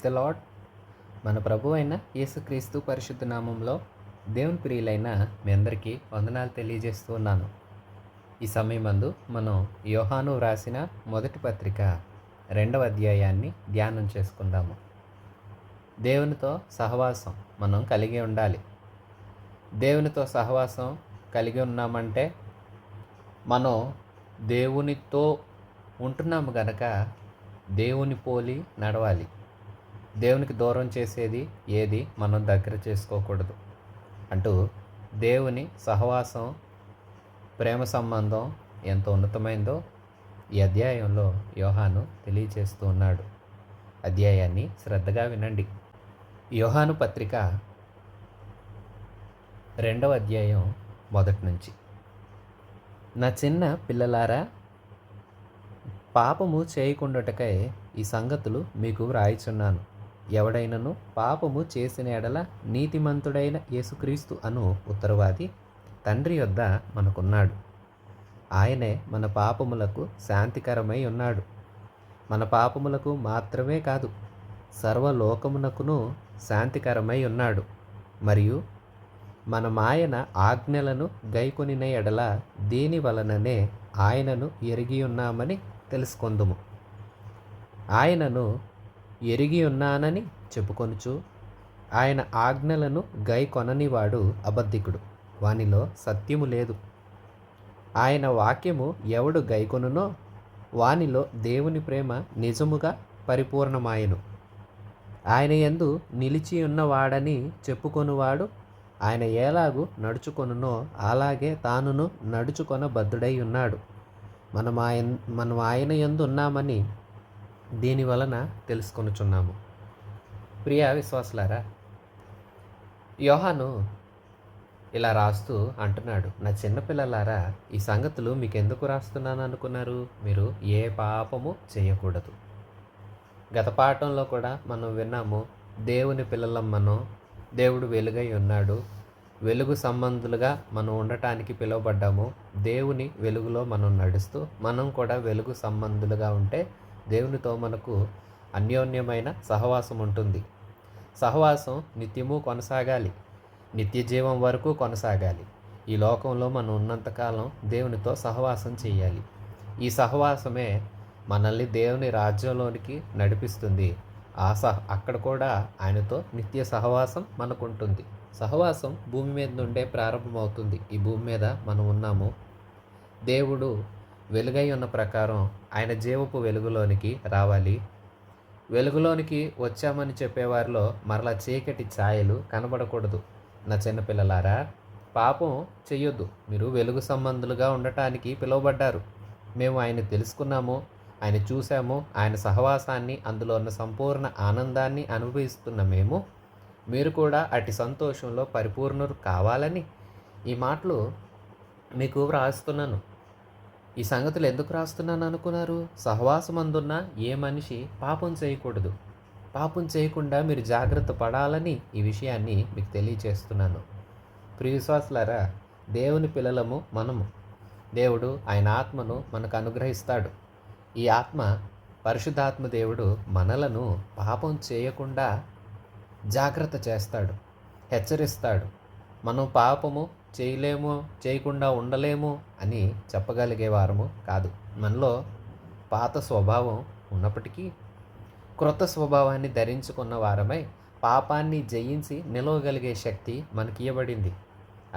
The lord. మన ప్రభు అయిన యేసుక్రీస్తు పరిశుద్ధ నామంలో దేవుని ప్రియులైన మీ అందరికీ వందనాలు తెలియజేస్తూ ఉన్నాను. ఈ సమయమందు మనం యోహాను వ్రాసిన మొదటి పత్రిక 2వ అధ్యాయాన్ని ధ్యానం చేసుకుందాము. దేవునితో సహవాసం మనం కలిగి ఉండాలి. దేవునితో సహవాసం కలిగి ఉన్నామంటే మనం దేవునితో ఉంటున్నాము గనక దేవుని పోలి నడవాలి. దేవునికి దూరం చేసేది ఏది మనం దగ్గర చేసుకోకూడదు అంటూ దేవుని సహవాసం, ప్రేమ సంబంధం ఎంత ఉన్నతమైందో ఈ అధ్యాయంలో యోహాను తెలియచేస్తూ ఉన్నాడు. అధ్యాయాన్ని శ్రద్ధగా వినండి. యోహాను పత్రిక 2వ అధ్యాయం మొదటి నుంచి. నా చిన్న పిల్లలారా, పాపము చేయకుండాటకై ఈ సంగతులు మీకు వ్రాయిచున్నాను. ఎవడైనను పాపము చేసిన ఎడల నీతిమంతుడైన యేసుక్రీస్తు అను ఉత్తరవాది తండ్రి యొద్ద మనకున్నాడు. ఆయనే మన పాపములకు శాంతికరమై ఉన్నాడు. మన పాపములకు మాత్రమే కాదు, సర్వలోకమునకును శాంతికరమై ఉన్నాడు. మరియు మనమాయన ఆజ్ఞలను గైకొనిన ఎడల దీని వలననే ఆయనను ఎరిగి ఉన్నామని తెలుసుకొందుము. ఆయనను ఎరిగి ఉన్నానని చెప్పుకొనుచు ఆయన ఆజ్ఞలను గైకొననివాడు అబద్ధికుడు, వానిలో సత్యము లేదు. ఆయన వాక్యము ఎవడు గైకొనునో వానిలో దేవుని ప్రేమ నిజముగా పరిపూర్ణమాయెను. ఆయన యందు నిలిచి ఉన్నవాడని చెప్పుకొనువాడు ఆయన ఎలాగు నడుచుకొనునో అలాగే తానును నడుచుకొనబద్ధుడై ఉన్నాడు. మనం ఆయన యందు ఉన్నామని దీని వలన తెలుసుకొనుచున్నాము. ప్రియ విశ్వాసులారా, యోహాను ఇలా రాస్తూ అంటున్నాడు, నా చిన్నపిల్లలారా, ఈ సంగతులు మీకు ఎందుకు రాస్తున్నాను అనుకున్నారు? మీరు ఏ పాపము చేయకూడదు. గత పాఠంలో కూడా మనం విన్నాము, దేవుని పిల్లలం మనం, దేవుడు వెలుగై ఉన్నాడు, వెలుగు సంబంధులుగా మనం ఉండటానికి పిలువబడ్డాము. దేవుని వెలుగులో మనం నడుస్తూ మనం కూడా వెలుగు సంబంధులుగా ఉంటే దేవునితో మనకు అన్యోన్యమైన సహవాసం ఉంటుంది. సహవాసం నిత్యము కొనసాగాలి, నిత్య జీవం వరకు కొనసాగాలి. ఈ లోకంలో మనం ఉన్నంతకాలం దేవునితో సహవాసం చేయాలి. ఈ సహవాసమే మనల్ని దేవుని రాజ్యంలోనికి నడిపిస్తుంది. అక్కడ కూడా ఆయనతో నిత్య సహవాసం మనకుంటుంది. సహవాసం భూమి మీద నుండే ప్రారంభమవుతుంది. ఈ భూమి మీద మనం ఉన్నాము. దేవుడు వెలుగై ఉన్న ప్రకారం ఆయన జీవపు వెలుగులోనికి రావాలి. వెలుగులోనికి వచ్చామని చెప్పేవారిలో మరలా చీకటి ఛాయలు కనబడకూడదు. నా చిన్నపిల్లలారా, పాపం చెయ్యొద్దు. మీరు వెలుగు సంబంధులుగా ఉండటానికి పిలువబడ్డారు. మేము ఆయన తెలుసుకున్నాము, ఆయన చూసాము, ఆయన సహవాసాన్ని, అందులో ఉన్న సంపూర్ణ ఆనందాన్ని అనుభవిస్తున్న మీరు కూడా అటు సంతోషంలో పరిపూర్ణులు కావాలని ఈ మాటలు మీకు వ్రాస్తున్నాను. ఈ సంగతులు ఎందుకు రాస్తున్నాను అనుకున్నారు? సహవాసం అందున్న ఏ మనిషి పాపం చేయకూడదు. పాపం చేయకుండా మీరు జాగ్రత్త పడాలని ఈ విషయాన్ని మీకు తెలియచేస్తున్నాను. ప్రియ విశ్వాసులారా, దేవుని పిల్లలము మనము. దేవుడు ఆయన ఆత్మను మనకు అనుగ్రహిస్తాడు. ఈ ఆత్మ, పరిశుద్ధాత్మ దేవుడు మనలను పాపం చేయకుండా జాగ్రత్త చేస్తాడు, హెచ్చరిస్తాడు. మనం పాపము చేయలేము, చేయకుండా ఉండలేము అని చెప్పగలిగే వారము కాదు. మనలో పాత స్వభావం ఉన్నప్పటికీ క్రొత్త స్వభావాన్ని ధరించుకున్న వారమై పాపాన్ని జయించి నిలవగలిగే శక్తి మనకి ఇవ్వబడింది.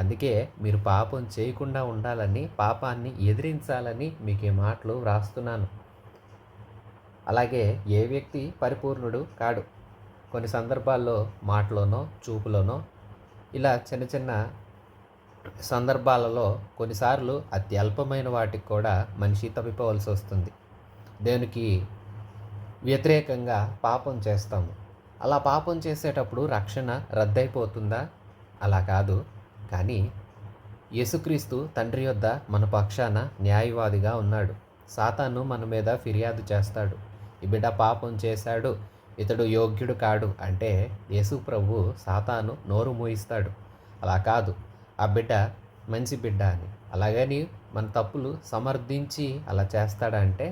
అందుకే మీరు పాపం చేయకుండా ఉండాలని, పాపాన్ని ఎదిరించాలని మీకు ఈ మాటలు వ్రాస్తున్నాను. అలాగే ఏ వ్యక్తి పరిపూర్ణుడు కాడు. కొన్ని సందర్భాల్లో మాటలోనో చూపులోనో ఇలా చిన్న చిన్న సందర్భాలలో కొన్నిసార్లు అత్యల్పమైన వాటికి కూడా మనిషి తప్పిపోవలసి వస్తుంది. దేవునికి వ్యతిరేకంగా పాపం చేస్తాము. అలా పాపం చేసేటప్పుడు రక్షణ రద్దయిపోతుందా? అలా కాదు. కానీ యేసుక్రీస్తు తండ్రి యొద్ద మన పక్షాన న్యాయవాదిగా ఉన్నాడు. సాతాను మన మీద ఫిర్యాదు చేస్తాడు. ఈ బిడ్డ పాపం చేశాడు, ఇతడు యోగ్యుడు కాడు అంటే యేసు ప్రభు సాతాను నోరు మూయిస్తాడు. అలా కాదు, ఆ బిడ్డ మంచి బిడ్డ అని. అలాగని మన తప్పులు సమర్థించి అలా చేస్తాడంటే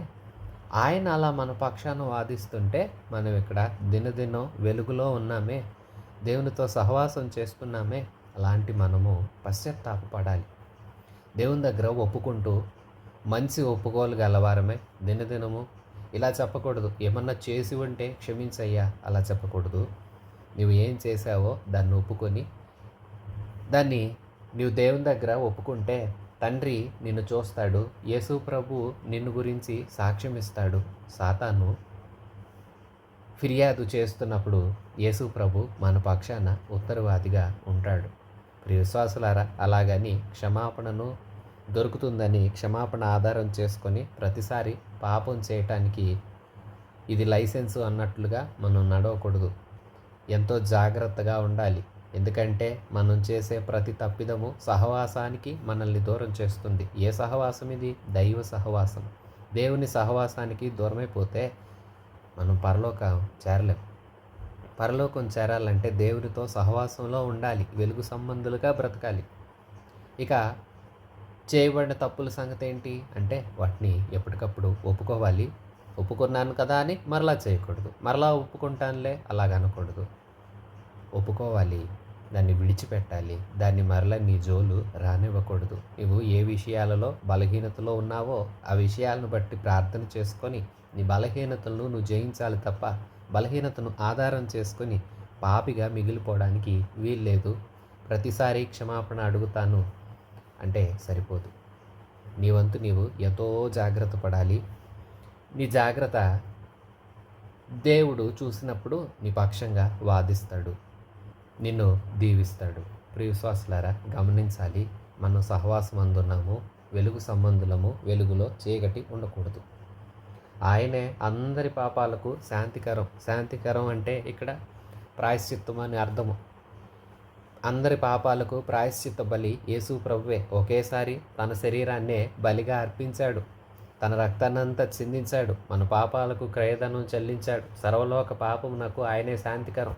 ఆయన అలా మన పక్షాన వాదిస్తుంటే మనం ఇక్కడ దినదినం వెలుగులో ఉన్నామే, దేవునితో సహవాసం చేస్తున్నామే. అలాంటి మనము పశ్చాత్తాపపడాలి. దేవుని దగ్గర ఒప్పుకుంటూ మంచి ఒప్పుకోలు గలవారమే దినదినము. ఇలా చెప్పకూడదు, ఏమన్నా చేసి ఉంటే క్షమించయ్యా అలా చెప్పకూడదు. నువ్వు ఏం చేసావో దాన్ని ఒప్పుకొని దాన్ని నీవు దేవుని దగ్గర ఒప్పుకుంటే తండ్రి నిన్ను చూస్తాడు. యేసు ప్రభు నిన్ను గురించి సాక్ష్యం ఇస్తాడు. సాతాను ఫిర్యాదు చేస్తున్నప్పుడు యేసు ప్రభు మన పక్షాన ఉత్తరవాదిగా ఉంటాడు. ప్రియ విశ్వాసులారా, అలాగని క్షమాపణను దొరుకుతుందని క్షమాపణ ఆధారం చేసుకొని ప్రతిసారి పాపం చేయటానికి ఇది లైసెన్సు అన్నట్లుగా మనం నడవకూడదు. ఎంతో జాగ్రత్తగా ఉండాలి. ఎందుకంటే మనం చేసే ప్రతి తప్పిదము సహవాసానికి మనల్ని దూరం చేస్తుంది. ఏ సహవాసం ఇది? దైవ సహవాసం. దేవుని సహవాసానికి దూరమైపోతే మనం పరలోకం చేరలేం. పరలోకం చేరాలంటే దేవునితో సహవాసంలో ఉండాలి, వెలుగు సంబంధులుగా బ్రతకాలి. ఇక చేయబడిన తప్పుల సంగతి ఏంటి అంటే వాటిని ఎప్పటికప్పుడు ఒప్పుకోవాలి. ఒప్పుకున్నాను కదా అని మరలా చేయకూడదు, మరలా ఒప్పుకుంటానులే అలాగనకూడదు. ఒప్పుకోవాలి, దాన్ని విడిచిపెట్టాలి, దాన్ని మరలా నీ జోలు రానివ్వకూడదు. నువ్వు ఏ విషయాలలో బలహీనతలో ఉన్నావో ఆ విషయాలను బట్టి ప్రార్థన చేసుకొని నీ బలహీనతలను నువ్వు జయించాలి తప్ప బలహీనతను ఆధారం చేసుకొని పాపిగా మిగిలిపోవడానికి వీల్లేదు. ప్రతిసారి క్షమాపణ అడుగుతాను అంటే సరిపోదు. నీ వంతు నీవు ఎంతో జాగ్రత్త పడాలి. నీ జాగ్రత్త దేవుడు చూసినప్పుడు నీ పక్షంగా వాదిస్తాడు, నిన్ను దీవిస్తాడు. ప్రియ విశ్వాసులారా, గమనించాలి, మనం సహవాసం అందున్నాము, వెలుగు సంబంధులము, వెలుగులో చీకటి ఉండకూడదు. ఆయనే అందరి పాపాలకు శాంతికరం. శాంతికరం అంటే ఇక్కడ ప్రాయశ్చిత్తం అని అర్థము. అందరి పాపాలకు ప్రాయశ్చిత్త బలి యేసు ప్రభువే. ఒకేసారి తన శరీరాన్నే బలిగా అర్పించాడు, తన రక్తాన్నంతా చిందించాడు, మన పాపాలకు క్రయధనం చెల్లించాడు. సర్వలోక పాపమునకు ఆయనే శాంతికరం.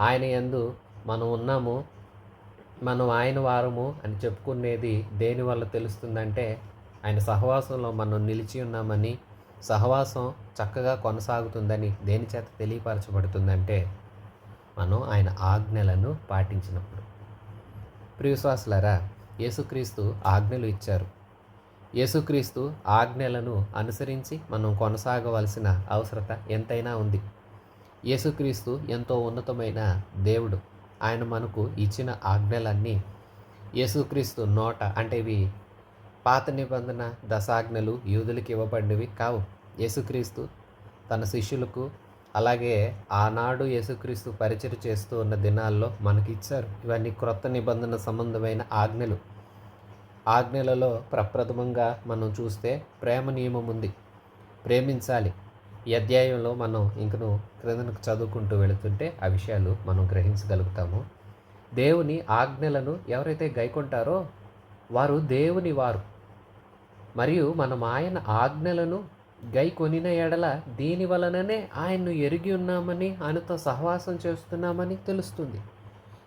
ఆయన యందు మనం ఉన్నాము, మనం ఆయన వారము అని చెప్పుకునేది దేనివల్ల తెలుస్తుందంటే ఆయన సహవాసంలో మనం నిలిచి ఉన్నామని, సహవాసం చక్కగా కొనసాగుతుందని దేని చేత తెలియపరచబడుతుందంటే మనం ఆయన ఆజ్ఞలను పాటించినప్పుడు. ప్రియ విశ్వాసులారా, యేసుక్రీస్తు ఆజ్ఞలు ఇచ్చారు. యేసుక్రీస్తు ఆజ్ఞలను అనుసరించి మనం కొనసాగవలసిన అవసరత ఎంతైనా ఉంది. యేసుక్రీస్తు ఎంతో ఉన్నతమైన దేవుడు. ఆయన మనకు ఇచ్చిన ఆజ్ఞలన్నీ యేసుక్రీస్తు నోట, అంటే ఇవి పాత నిబంధన దశాజ్ఞలు యూదులకు ఇవ్వబడినవి కావు. యేసుక్రీస్తు తన శిష్యులకు, అలాగే ఆనాడు యేసుక్రీస్తు పరిచయం చేస్తూ ఉన్న దినాల్లో మనకి ఇచ్చారు. ఇవన్నీ క్రొత్త నిబంధన సంబంధమైన ఆజ్ఞలు. ఆజ్ఞలలో ప్రప్రథమంగా మనం చూస్తే ప్రేమ నియమం ఉంది. ప్రేమించాలి. ఈ అధ్యాయంలో మనం ఇంకను క్రిందకు చదువుకుంటూ వెళుతుంటే ఆ విషయాలు మనం గ్రహించగలుగుతాము. దేవుని ఆజ్ఞలను ఎవరైతే గైకొంటారో వారు దేవుని వారు. మరియు మనం ఆయన ఆజ్ఞలను గైకొనిన ఎడల దీని వలననే ఆయన్ను ఎరిగి ఉన్నామని, ఆయనతో సహవాసం చేస్తున్నామని తెలుస్తుంది.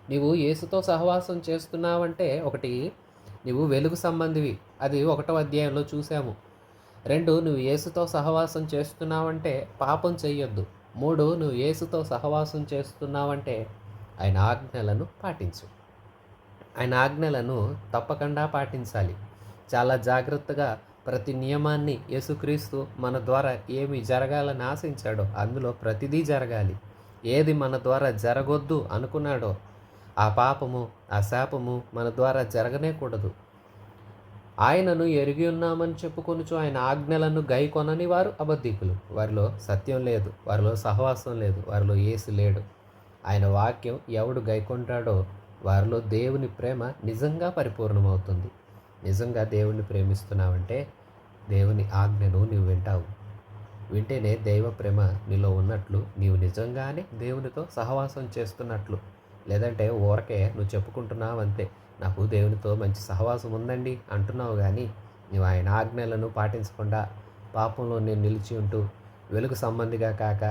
నీవు యేసుతో సహవాసం చేస్తున్నావంటే ఒకటి, నువ్వు వెలుగు సంబంధివి, అది 1వ అధ్యాయంలో చూసాము. 2, నువ్వు యేసుతో సహవాసం చేస్తున్నావంటే పాపం చెయ్యొద్దు. 3, నువ్వు యేసుతో సహవాసం చేస్తున్నావంటే ఆయన ఆజ్ఞలను పాటించు. ఆయన ఆజ్ఞలను తప్పకుండా పాటించాలి. చాలా జాగ్రత్తగా ప్రతి నియమాన్ని యేసుక్రీస్తు మన ద్వారా ఏమి జరగాలని ఆశించాడో అందులో ప్రతిదీ జరగాలి. ఏది మన ద్వారా జరగొద్దు అనుకున్నాడో ఆ పాపము, ఆ శాపము మన ద్వారా జరగనేకూడదు. ఆయనను ఎరిగి ఉన్నామని చెప్పుకొనుచు ఆయన ఆజ్ఞలను గైకొనని వారు అబద్ధికులు. వారిలో సత్యం లేదు, వారిలో సహవాసం లేదు, వారిలో యేసు లేడు. ఆయన వాక్యం ఎవడు గైకొంటాడో వారిలో దేవుని ప్రేమ నిజంగా పరిపూర్ణమవుతుంది. నిజంగా దేవుణ్ణి ప్రేమిస్తున్నావంటే దేవుని ఆజ్ఞను నీవు వింటావు. వింటేనే దైవ ప్రేమ నీలో ఉన్నట్లు, నీవు నిజంగానే దేవునితో సహవాసం చేస్తున్నట్లు. లేదంటే ఊరకే నువ్వు చెప్పుకుంటున్నావు అంతే, నాకు దేవునితో మంచి సహవాసం ఉందండి అంటున్నావు, కానీ నువ్వు ఆయన ఆజ్ఞలను పాటించకుండా పాపంలో నేను నిలిచి ఉంటూ వెలుగు సంబంధిగా కాక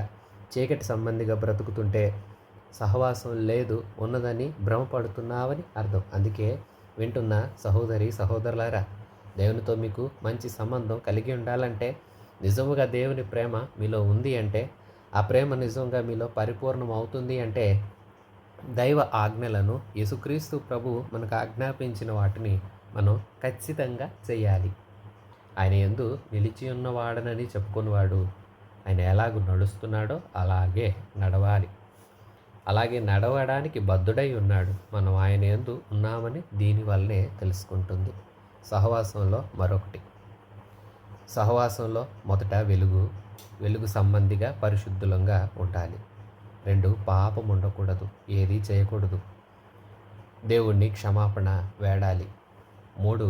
చీకటి సంబంధిగా బ్రతుకుతుంటే సహవాసం లేదు, ఉన్నదని భ్రమపడుతున్నావని అర్థం. అందుకే వింటున్న సహోదరి సహోదరులారా, దేవునితో మీకు మంచి సంబంధం కలిగి ఉండాలంటే నిజముగా దేవుని ప్రేమ మీలో ఉంది అంటే, ఆ ప్రేమ నిజంగా మీలో పరిపూర్ణం అవుతుంది అంటే, దైవ ఆజ్ఞలను యేసుక్రీస్తు ప్రభువు మనకు ఆజ్ఞాపించిన వాటిని మనం ఖచ్చితంగా చేయాలి. ఆయన యందు నిలిచి ఉన్నవాడనని చెప్పుకునేవాడు ఆయన ఎలాగ నడుస్తున్నాడో అలాగే నడవాలి. అలాగే నడవడానికి బద్ధుడై ఉన్నాడు. మనం ఆయన యందు ఉన్నామని దీనివల్లనే తెలుసుకుంటుంది. సహవాసంలో మరొకటి. సహవాసంలో మొదట వెలుగు సంబంధిగా పరిశుద్ధులంగా ఉండాలి. 2 పాపం ఉండకూడదు, ఏది చేయకూడదు. దేవుణ్ణి క్షమాపణ వేడాలి. 3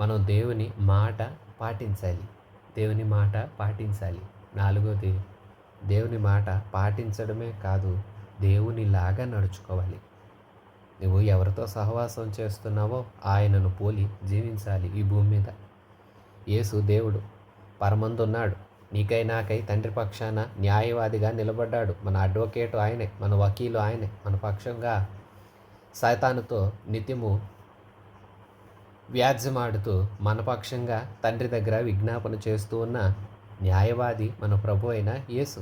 మనం దేవుని మాట పాటించాలి. దేవుని మాట పాటించాలి. 4 దేవుని మాట పాటించడమే కాదు, దేవునిలాగా నడుచుకోవాలి. నువ్వు ఎవరితో సహవాసం చేస్తున్నావో ఆయనను పోలి జీవించాలి ఈ భూమి మీద. యేసు దేవుడు పరమందున్నాడు. నీకై నాకై తండ్రి పక్షాన న్యాయవాదిగా నిలబడ్డాడు. మన అడ్వకేటు ఆయనే, మన వకీలు ఆయనే. మన పక్షంగా సైతానుతో నిత్యము వ్యాజ్యమాడుతూ మన పక్షంగా తండ్రి దగ్గర విజ్ఞాపన చేస్తూ ఉన్న న్యాయవాది మన ప్రభు అయిన యేసు.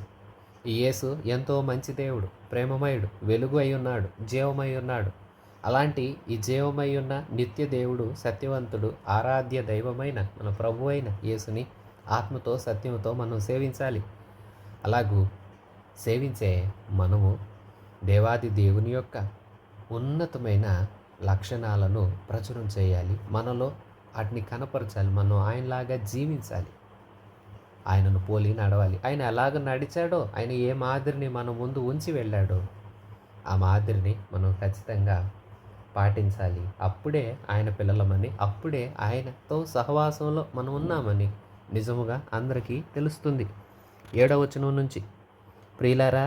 ఈ యేసు ఎంతో మంచి దేవుడు, ప్రేమమయుడు, వెలుగు అయి ఉన్నాడు, జీవమై ఉన్నాడు. అలాంటి ఈ జీవమై ఉన్న నిత్య దేవుడు, సత్యవంతుడు, ఆరాధ్య దైవమైన మన ప్రభు అయిన యేసుని ఆత్మతో సత్యంతో మనం సేవించాలి. అలాగూ సేవించే మనము దేవాది దేవుని యొక్క ఉన్నతమైన లక్షణాలను ప్రచురం చేయాలి. మనలో వాటిని కనపరచాలి. మనం ఆయనలాగా జీవించాలి. ఆయనను పోలి నడవాలి. ఆయన ఎలాగ నడిచాడో, ఆయన ఏ మాదిరిని మన ముందు ఉంచి వెళ్ళాడో ఆ మాదిరిని మనం ఖచ్చితంగా పాటించాలి. అప్పుడే ఆయన పిల్లలమని, అప్పుడే ఆయనతో సహవాసంలో మనం ఉన్నామని నిజముగా అందరికీ తెలుస్తుంది. 7వ వచనం నుంచి, ప్రియులారా,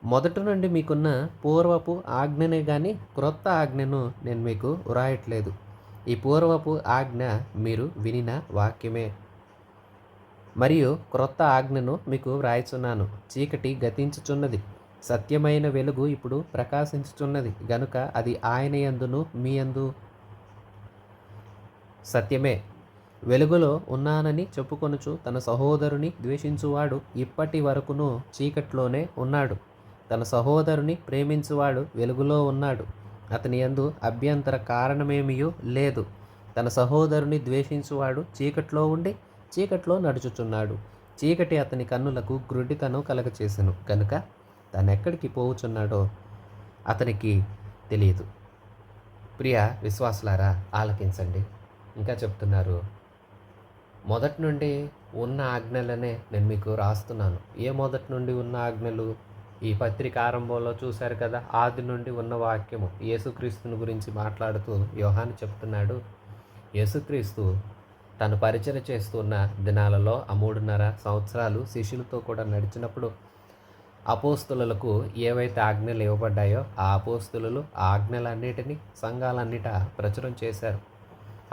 మొదటి నుండి మీకున్న పూర్వపు ఆజ్ఞనే కానీ క్రొత్త ఆజ్ఞను నేను మీకు వ్రాయట్లేదు. ఈ పూర్వపు ఆజ్ఞ మీరు వినిన వాక్యమే. మరియు క్రొత్త ఆజ్ఞను మీకు వ్రాయిచున్నాను. చీకటి గతించుచున్నది, సత్యమైన వెలుగు ఇప్పుడు ప్రకాశించుచున్నది గనుక అది ఆయన యందును మీ యందు సత్యమే. వెలుగులో ఉన్నానని చెప్పుకొనుచు తన సహోదరుని ద్వేషించువాడు ఇప్పటి వరకును చీకట్లోనే ఉన్నాడు. తన సహోదరుని ప్రేమించువాడు వెలుగులో ఉన్నాడు, అతని యందు అభ్యంతర కారణమేమియూ లేదు. తన సహోదరుని ద్వేషించువాడు చీకట్లో ఉండి చీకట్లో నడుచుచున్నాడు. చీకటి అతని కన్నులకు గ్రుడ్డితనం కలగచేసెను కనుక తానెక్కడికి పోవుచున్నాడో అతనికి తెలియదు. ప్రియ విశ్వాసులారా, ఆలకించండి. ఇంకా చెప్తున్నారు, మొదటి నుండి ఉన్న ఆజ్ఞలనే నేను మీకు రాస్తున్నాను. ఏ మొదటి నుండి ఉన్న ఆజ్ఞలు? ఈ పత్రిక ఆరంభంలో చూశారు కదా, ఆది నుండి ఉన్న వాక్యము. యేసుక్రీస్తుని గురించి మాట్లాడుతూ యోహాను చెప్తున్నాడు, యేసుక్రీస్తు తను పరిచయం చేస్తున్న దినాలలో ఆ 3.5 సంవత్సరాలు శిష్యులతో కూడా నడిచినప్పుడు అపోస్తులకు ఏవైతే ఆజ్ఞలు ఇవ్వబడ్డాయో ఆ అపోస్తులు ఆజ్ఞలన్నిటినీ సంఘాలన్నిట ప్రచురం చేశారు.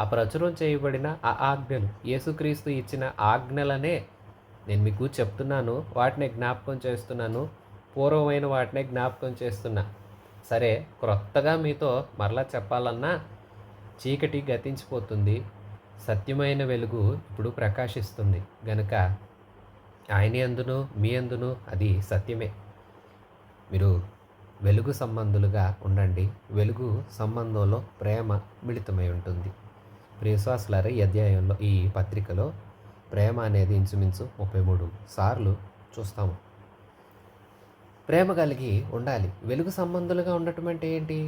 ఆ ప్రచురం చేయబడిన ఆ ఆజ్ఞలు, యేసుక్రీస్తు ఇచ్చిన ఆజ్ఞలనే నేను మీకు చెప్తున్నాను, వాటినే జ్ఞాపకం చేస్తున్నాను, పూర్వమైన వాటినే జ్ఞాపకం చేస్తున్నా. సరే, క్రొత్తగా మీతో మరలా చెప్పాలన్నా చీకటి గతించిపోతుంది, సత్యమైన వెలుగు ఇప్పుడు ప్రకాశిస్తుంది గనుక ఆయన యందును మీ యందును అది సత్యమే. మీరు వెలుగు సంబంధులుగా ఉండండి. వెలుగు సంబంధంలో ప్రేమ మిళితమై ఉంటుంది. ప్రియశ్వాసులారా, ఈ అధ్యాయంలో, ఈ పత్రికలో ప్రేమ అనేది ఇంచుమించు 33 సార్లు చూస్తాము. ప్రేమ కలిగి ఉండాలి. వెలుగు సంబంధులుగా ఉండటం అంటే ఏంటి?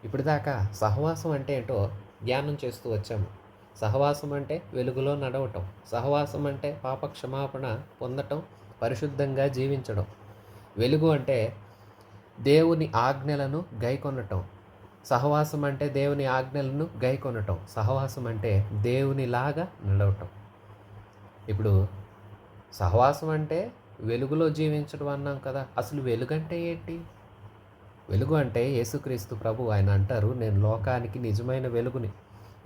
ఇప్పుడు దాకా సహవాసం అంటే ఏంటో ధ్యానం చేస్తూ వచ్చాము. సహవాసం అంటే వెలుగులో నడవటం. సహవాసం అంటే పాప క్షమాపణ పొందటం, పరిశుద్ధంగా జీవించడం. వెలుగు అంటే దేవుని ఆజ్ఞలను గైకొనటం. సహవాసం అంటే దేవుని ఆజ్ఞలను గైకొనటం. సహవాసం అంటే దేవునిలాగా నడవటం. ఇప్పుడు సహవాసం అంటే వెలుగులో జీవించడం అన్నాం కదా. అసలు వెలుగంటే ఏంటి? వెలుగు అంటే యేసుక్రీస్తు ప్రభు. ఆయన అంటారు, నేను లోకానికి నిజమైన వెలుగుని.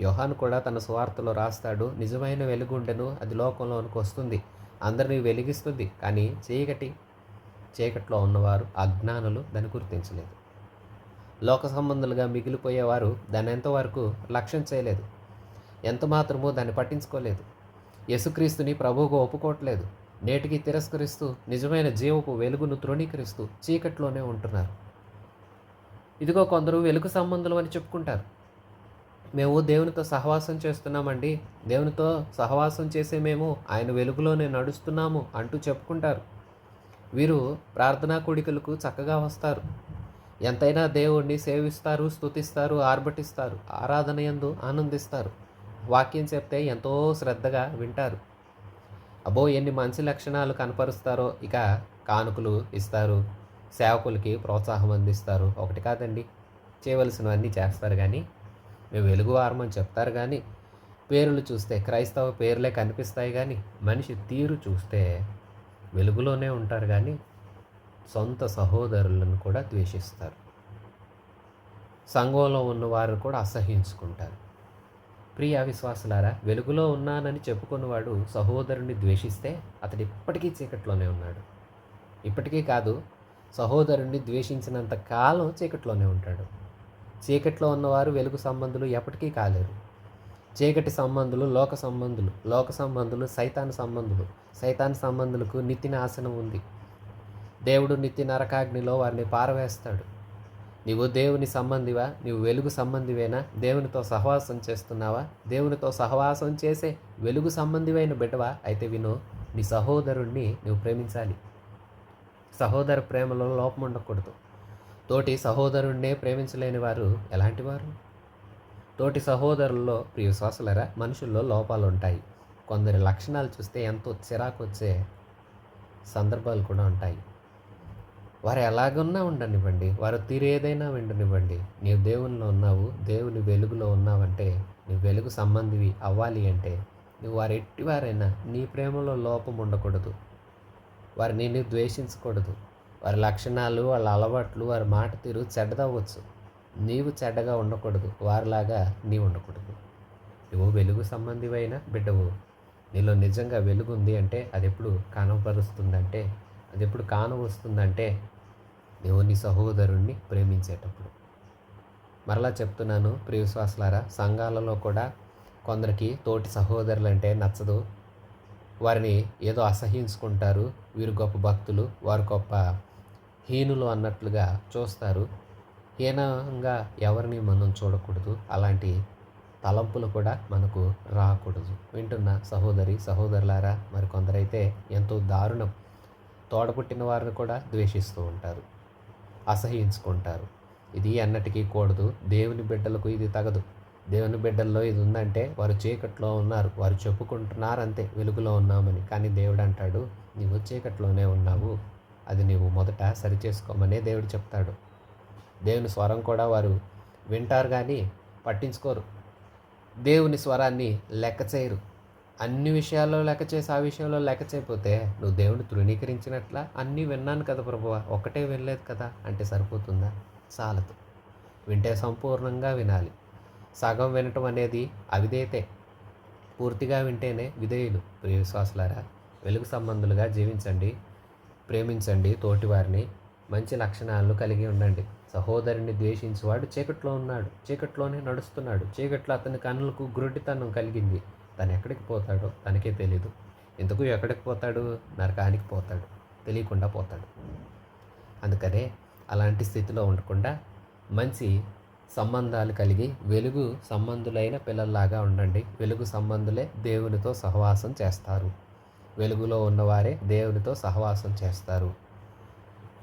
యోహాను కూడా తన సువార్తలో రాస్తాడు, నిజమైన వెలుగుండెను, అది లోకంలోనికి వస్తుంది, అందరినీ వెలిగిస్తుంది. కానీ చీకట్లో ఉన్నవారు, అజ్ఞానులు దాన్ని గుర్తించలేదు. లోక సంబంధులుగా మిగిలిపోయేవారు దాన్ని ఎంతవరకు లక్ష్యం చేయలేదు, ఎంత మాత్రమూ దాన్ని పట్టించుకోలేదు. యేసుక్రీస్తుని ప్రభువుగా ఒప్పుకోవట్లేదు. నేటికి తిరస్కరిస్తూ నిజమైన జీవపు వెలుగును తృణీకరిస్తూ చీకట్లోనే ఉంటున్నారు. ఇదిగో కొందరు వెలుగు సంబంధులు అని చెప్పుకుంటారు. మేము దేవునితో సహవాసం చేస్తున్నామండి, దేవునితో సహవాసం చేసే మేము ఆయన వెలుగులోనే నడుస్తున్నాము అంటూ చెప్పుకుంటారు. వీరు ప్రార్థనా కూడికలకు చక్కగా వస్తారు. ఎంతైనా దేవుణ్ణి సేవిస్తారు, స్తుతిస్తారు, ఆర్భటిస్తారు, ఆరాధన యందు ఆనందిస్తారు. వాక్యం చెప్తే ఎంతో శ్రద్ధగా వింటారు. అబ్బో ఎన్ని మంచి లక్షణాలు కనపరుస్తారో. ఇక కానుకలు ఇస్తారు, సేవకులకి ప్రోత్సాహం అందిస్తారు. ఒకటి కాదండి, చేయవలసినవన్నీ చేస్తారు. కానీ మేము వెలుగువారమని చెప్తారు. కానీ పేర్లు చూస్తే క్రైస్తవ పేర్లే కనిపిస్తాయి. కానీ మనిషి తీరు చూస్తే వెలుగులోనే ఉంటారు. కానీ సొంత సహోదరులను కూడా ద్వేషిస్తారు. సంఘంలో ఉన్నవారు కూడా అసహ్యించుకుంటారు. ప్రియ విశ్వాసులారా, వెలుగులో ఉన్నానని చెప్పుకున్నవాడు సహోదరుని ద్వేషిస్తే అతడు ఇప్పటికీ చీకట్లోనే ఉన్నాడు. ఇప్పటికీ కాదు, సహోదరుణ్ణి ద్వేషించినంత కాలం చీకట్లోనే ఉంటాడు. చీకట్లో ఉన్నవారు వెలుగు సంబంధులు ఎప్పటికీ కాలేరు. చీకటి సంబంధులు లోక సంబంధులు, లోక సంబంధులు సైతాను సంబంధులు, సైతాను సంబంధులకు నిత్య నాశనం ఉంది. దేవుడు నిత్య నరకాగ్నిలో వారిని పారవేస్తాడు. నీవు దేవుని సంబంధివా? నీవు వెలుగు సంబంధివేనా? దేవునితో సహవాసం చేస్తున్నావా? దేవునితో సహవాసం చేసే వెలుగు సంబంధివైన బిడ్డవా? అయితే విను, నీ సహోదరుణ్ణి నువ్వు ప్రేమించాలి. సహోదర ప్రేమలో లోపం ఉండకూడదు. తోటి సహోదరుణ్ణే ప్రేమించలేని వారు ఎలాంటి వారు? తోటి సహోదరుల్లో, ప్రియ విశ్వాసులారా, మనుషుల్లో లోపాలు ఉంటాయి. కొందరి లక్షణాలు చూస్తే ఎంతో చిరాకు వచ్చే సందర్భాలు కూడా ఉంటాయి. వారు ఎలాగున్నా ఉండనివ్వండి, వారు తీరు ఏదైనా ఉండనివ్వండి. నీవు దేవునిలో ఉన్నావు, దేవుని వెలుగులో ఉన్నావంటే, నీ వెలుగు సంబంధివి అవ్వాలి అంటే నువ్వు వారు ఎట్టివారైనా నీ ప్రేమలో లోపం ఉండకూడదు. వారిని నీవు ద్వేషించకూడదు. వారి లక్షణాలు, వాళ్ళ అలవాట్లు, వారి మాట తీరు చెడ్డదవ్వచ్చు. నీవు చెడ్డగా ఉండకూడదు, వారిలాగా నీవు ఉండకూడదు. నువ్వు వెలుగు సంబంధివైన బిడ్డవు. నీలో నిజంగా వెలుగు ఉంది అంటే అది ఎప్పుడు కనపరుస్తుందంటే, అది ఎప్పుడు కానవస్తుందంటే నువ్వు నీ సహోదరుణ్ణి ప్రేమించేటప్పుడు. మరలా చెప్తున్నాను ప్రియ విశ్వాసులారా, సంఘాలలో కూడా కొందరికి తోటి సహోదరులంటే నచ్చదు. వారిని ఏదో అసహ్యించుకుంటారు. వీరు గొప్ప భక్తులు, వారు గొప్ప హీనులు అన్నట్లుగా చూస్తారు. హీనంగా ఎవరిని మనం చూడకూడదు. అలాంటి తలంపులు కూడా మనకు రాకూడదు. వింటున్న సహోదరి సహోదరులారా, మరి కొందరైతే ఎంతో దారుణం. తోడపుట్టిన వారిని కూడా ద్వేషిస్తూ ఉంటారు, అసహ్యించుకుంటారు. ఇది ఎన్నటికీ కూడదు. దేవుని బిడ్డలకు ఇది తగదు. దేవుని బిడ్డల్లో ఇది ఉందంటే వారు చీకట్లో ఉన్నారు, వారు చెప్పుకుంటున్నారు అంతే వెలుగులో ఉన్నామని. కానీ దేవుడు అంటాడు, నీవు చీకట్లోనే ఉన్నావు, అది నీవు మొదట సరిచేసుకోమనే దేవుడు చెప్తాడు. దేవుని స్వరం కూడా వారు వింటారు కానీ పట్టించుకోరు. దేవుని స్వరాన్ని లెక్క చేయరు. అన్ని విషయాల్లో లెక్క చేసి ఆ విషయంలో లెక్క చేయకపోతే నువ్వు దేవుని తృణీకరించినట్లా. అన్నీ విన్నాను కదా ప్రభువా, ఒక్కటే వినలేదు కదా అంటే సరిపోతుందా? చాలదు. వింటే సంపూర్ణంగా వినాలి. సగం వినటం అనేది అవిధేయతే. పూర్తిగా వింటేనే విధేయులు. ప్రియ విశ్వాసులారా, వెలుగు సంబంధులుగా జీవించండి, ప్రేమించండి తోటివారిని, మంచి లక్షణాలను కలిగి ఉండండి. సహోదరుని ద్వేషించేవాడు చీకట్లో ఉన్నాడు, చీకట్లోనే నడుస్తున్నాడు. చీకట్లో అతని కన్నులకు గురుడితనం కలిగింది. తను ఎక్కడికి పోతాడో తనకే తెలీదు. ఎందుకు ఎక్కడికి పోతాడు? నరకానికి పోతాడు, తెలియకుండా పోతాడు. అందుకనే అలాంటి స్థితిలో ఉండకుండా మంచి సంబంధాలు కలిగి వెలుగు సంబంధులైన పిల్లల్లాగా ఉండండి. వెలుగు సంబంధులే దేవునితో సహవాసం చేస్తారు. వెలుగులో ఉన్నవారే దేవునితో సహవాసం చేస్తారు.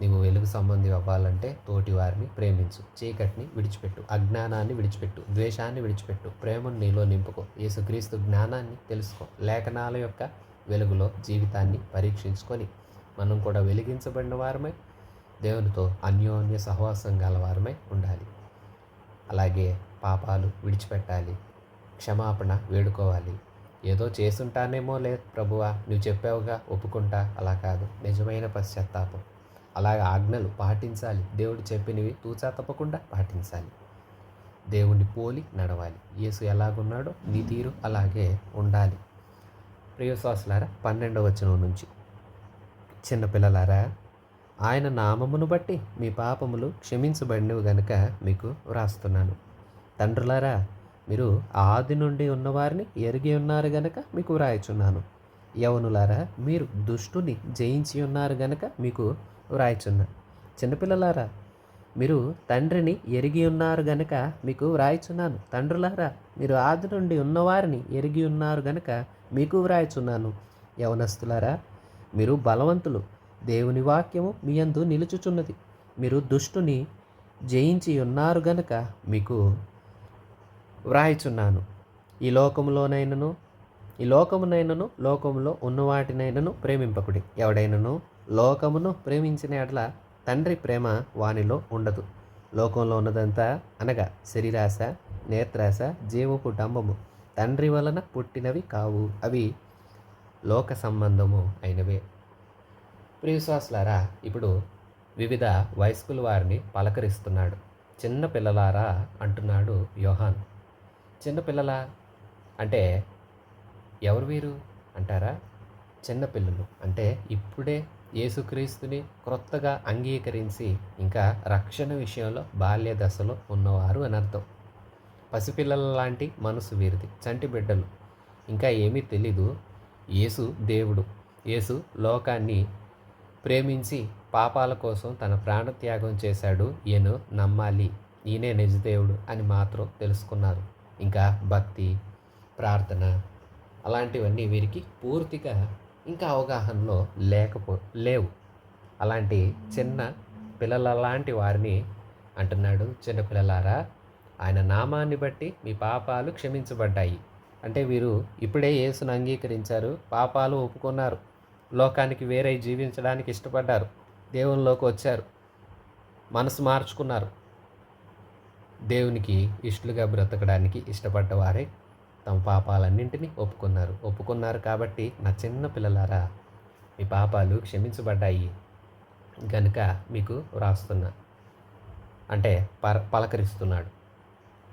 నీవు వెలుగు సంబంధి అవ్వాలంటే తోటి వారిని ప్రేమించు, చీకటిని విడిచిపెట్టు, అజ్ఞానాన్ని విడిచిపెట్టు, ద్వేషాన్ని విడిచిపెట్టు, ప్రేమను నీలో నింపుకో, యేసుక్రీస్తు జ్ఞానాన్ని తెలుసుకో. లేఖనాల యొక్క వెలుగులో జీవితాన్ని పరీక్షించుకొని మనం కూడా వెలిగించబడిన వారమై దేవునితో అన్యోన్య సహవాసం గలవారమై ఉండాలి. అలాగే పాపాలు విడిచిపెట్టాలి, క్షమాపణ వేడుకోవాలి. ఏదో చేసుంటానేమో, లేదు ప్రభువా నువ్వు చెప్పావుగా ఒప్పుకుంటా, అలా కాదు. నిజమైన పశ్చాత్తాపం. అలాగే ఆజ్ఞలు పాటించాలి. దేవుడు చెప్పినవి తూచా తప్పకుండా పాటించాలి. దేవుణ్ణి పోలి నడవాలి. యేసు ఎలాగున్నాడో నీ తీరు అలాగే ఉండాలి. ప్రియశ్వాసులారా, 12వ వచనం నుంచి, చిన్నపిల్లలారా, ఆయన నామమును బట్టి మీ పాపములు క్షమించబడినవి గనుక మీకు వ్రాస్తున్నాను. తండ్రులారా, మీరు ఆది నుండి ఉన్నవారిని ఎరిగి ఉన్నారు గనక మీకు వ్రాయుచున్నాను. యవనులారా, మీరు దుష్టుని జయించి ఉన్నారు గనక మీకు వ్రాయుచున్నాను. చిన్నపిల్లలారా, మీరు తండ్రిని ఎరిగి ఉన్నారు గనక మీకు వ్రాయుచున్నాను. తండ్రులారా, మీరు ఆది నుండి ఉన్నవారిని ఎరిగి ఉన్నారు గనక మీకు వ్రాయుచున్నాను. యవనస్తులారా, మీరు బలవంతులు, దేవుని వాక్యము మీ యందు నిలుచుచున్నది. మీరు దుష్టుని జయించి ఉన్నారు గనక మీకు వ్రాయుచున్నాను. ఈ లోకమునైనను లోకములో ఉన్నవాటినైనను ప్రేమింపకుడి. ఎవడైనను లోకమును ప్రేమించిన ఎడల తండ్రి ప్రేమ వానిలో ఉండదు. లోకంలో ఉన్నదంతా అనగా శరీరాశ, నేత్రాశ, జీవపు డంబము తండ్రి వలన పుట్టినవి కావు. అవి లోక సంబంధము అయినవే. ప్రియవిశ్వాసులారా, ఇప్పుడు వివిధ వయస్కుల వారిని పలకరిస్తున్నాడు. చిన్న పిల్లలారా అంటున్నాడు యోహాన్. చిన్నపిల్లల అంటే ఎవరు వీరు అంటారా? చిన్నపిల్లలు అంటే ఇప్పుడే యేసుక్రీస్తుని క్రొత్తగా అంగీకరించి ఇంకా రక్షణ విషయంలో బాల్య దశలో ఉన్నవారు అని అర్థం. పసిపిల్లల లాంటి మనసు వీరిది, చంటి బిడ్డలు. ఇంకా ఏమీ తెలీదు. యేసు దేవుడు, యేసు లోకాన్ని ప్రేమించి పాపాల కోసం తన ప్రాణత్యాగం చేశాడు, ఈయన నమ్మాలి, ఈయనే నిజదేవుడు అని మాత్రం తెలుసుకున్నారు. ఇంకా భక్తి, ప్రార్థన అలాంటివన్నీ వీరికి పూర్తిగా ఇంకా అవగాహనలో లేవు. అలాంటి చిన్న పిల్లల లాంటి వారిని అంటున్నాడు, చిన్నపిల్లలారా, ఆయన నామాన్ని బట్టి మీ పాపాలు క్షమించబడ్డాయి. అంటే వీరు ఇప్పుడే యేసును అంగీకరించారు, పాపాలు ఒప్పుకున్నారు, లోకానికి వేరే జీవించడానికి ఇష్టపడ్డారు, దేవునిలోకి వచ్చారు, మనసు మార్చుకున్నారు, దేవునికి ఇష్టలుగా బ్రతకడానికి ఇష్టపడ్డవారే తమ పాపాలన్నింటినీ ఒప్పుకున్నారు కాబట్టి నా చిన్న పిల్లలారా, మీ పాపాలు క్షమించబడ్డాయి గనుక మీకు వ్రాస్తున్నా అంటే పలకరిస్తున్నాడు.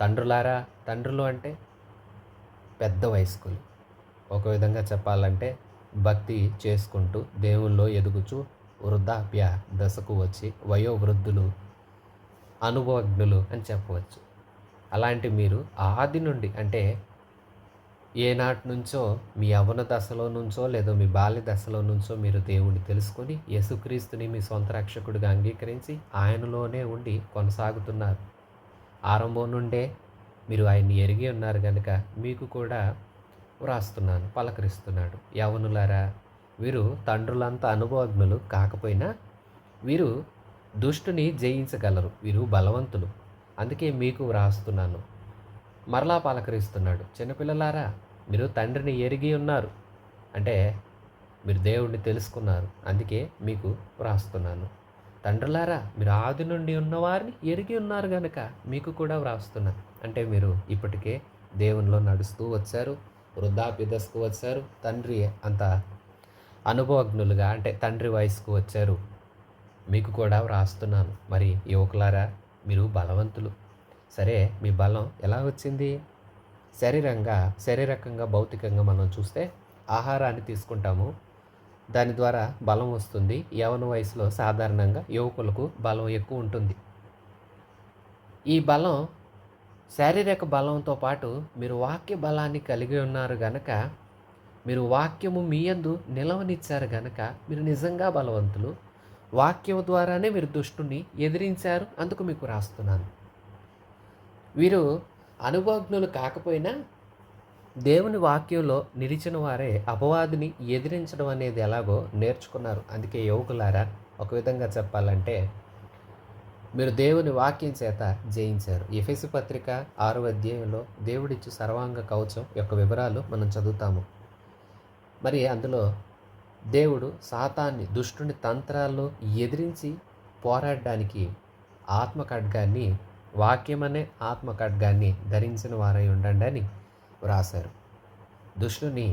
తండ్రులారా, తండ్రులు అంటే పెద్ద వయస్కులు. ఒక విధంగా చెప్పాలంటే భక్తి చేసుకుంటూ దేవుల్లో ఎదుగుచూ వృద్ధాప్య దశకు వచ్చి వయోవృద్ధులు, అనుభవజ్ఞులు అని చెప్పవచ్చు. అలాంటి మీరు ఆది నుండి అంటే ఏనాటి నుంచో మీ యవ్వన దశలో నుంచో లేదో మీ బాల్య దశలో నుంచో మీరు దేవుణ్ణి తెలుసుకొని యేసుక్రీస్తుని మీ సొంత రక్షకుడిగా అంగీకరించి ఆయనలోనే ఉండి కొనసాగుతున్నారు. ఆరంభం నుండే మీరు ఆయన్ని ఎరిగి ఉన్నారు కనుక మీకు కూడా వ్రాస్తున్నాను, పలకరిస్తున్నాడు. యవనులారా, వీరు తండ్రులంతా అనుభవజ్ఞులు కాకపోయినా వీరు దుష్టుని జయించగలరు, వీరు బలవంతులు, అందుకే మీకు వ్రాస్తున్నాను. మరలా పలకరిస్తున్నాడు. చిన్నపిల్లలారా, మీరు తండ్రిని ఎరిగి ఉన్నారు అంటే మీరు దేవుడిని తెలుసుకున్నారు, అందుకే మీకు వ్రాస్తున్నాను. తండ్రులారా, మీరు ఆది నుండి ఉన్నవారిని ఎరిగి ఉన్నారు కనుక మీకు కూడా వ్రాస్తున్నాను. అంటే మీరు ఇప్పటికే దేవునిలో నడుస్తూ వచ్చారు, వృద్ధాప్య దశకు వచ్చారు, తండ్రి అంత అనుభవజ్ఞులుగా అంటే తండ్రి వయసుకు వచ్చారు, మీకు కూడా వ్రాస్తున్నాను. మరి యువకులారా, మీరు బలవంతులు. సరే, మీ బలం ఎలా వచ్చింది? శారీరకంగా భౌతికంగా మనం చూస్తే ఆహారాన్ని తీసుకుంటాము, దాని ద్వారా బలం వస్తుంది. యవ్వన వయసులో సాధారణంగా యువకులకు బలం ఎక్కువ ఉంటుంది. ఈ బలం శారీరక బలంతో పాటు మీరు వాక్య బలాన్ని కలిగి ఉన్నారు గనక, మీరు వాక్యము మీ యందు నిలవనిచ్చారు గనక మీరు నిజంగా బలవంతులు. వాక్యం ద్వారానే మీరు దుష్టుని ఎదిరించారు, అందుకు మీకు రాస్తున్నాను. వీరు అనుభవజ్ఞులు కాకపోయినా దేవుని వాక్యంలో నిలిచిన వారే అపవాదిని ఎదిరించడం అనేది ఎలాగో నేర్చుకున్నారు. అందుకే యువకులారా, ఒక విధంగా చెప్పాలంటే మీరు దేవుని వాక్యం చేత జయించారు. ఎఫెసు పత్రిక 6వ అధ్యాయంలో దేవుడిచ్చు సర్వాంగ కవచం యొక్క వివరాలు మనం చదువుతాము. మరి అందులో దేవుడు సాతాన్ని, దుష్టుని తంత్రాలను ఎదిరించి పోరాడడానికి ఆత్మ ఖడ్గాన్ని, వాక్యమనే ఆత్మ ఖడ్గాన్ని ధరించిన వారై ఉండండి అని వ్రాశారు. దుష్టుని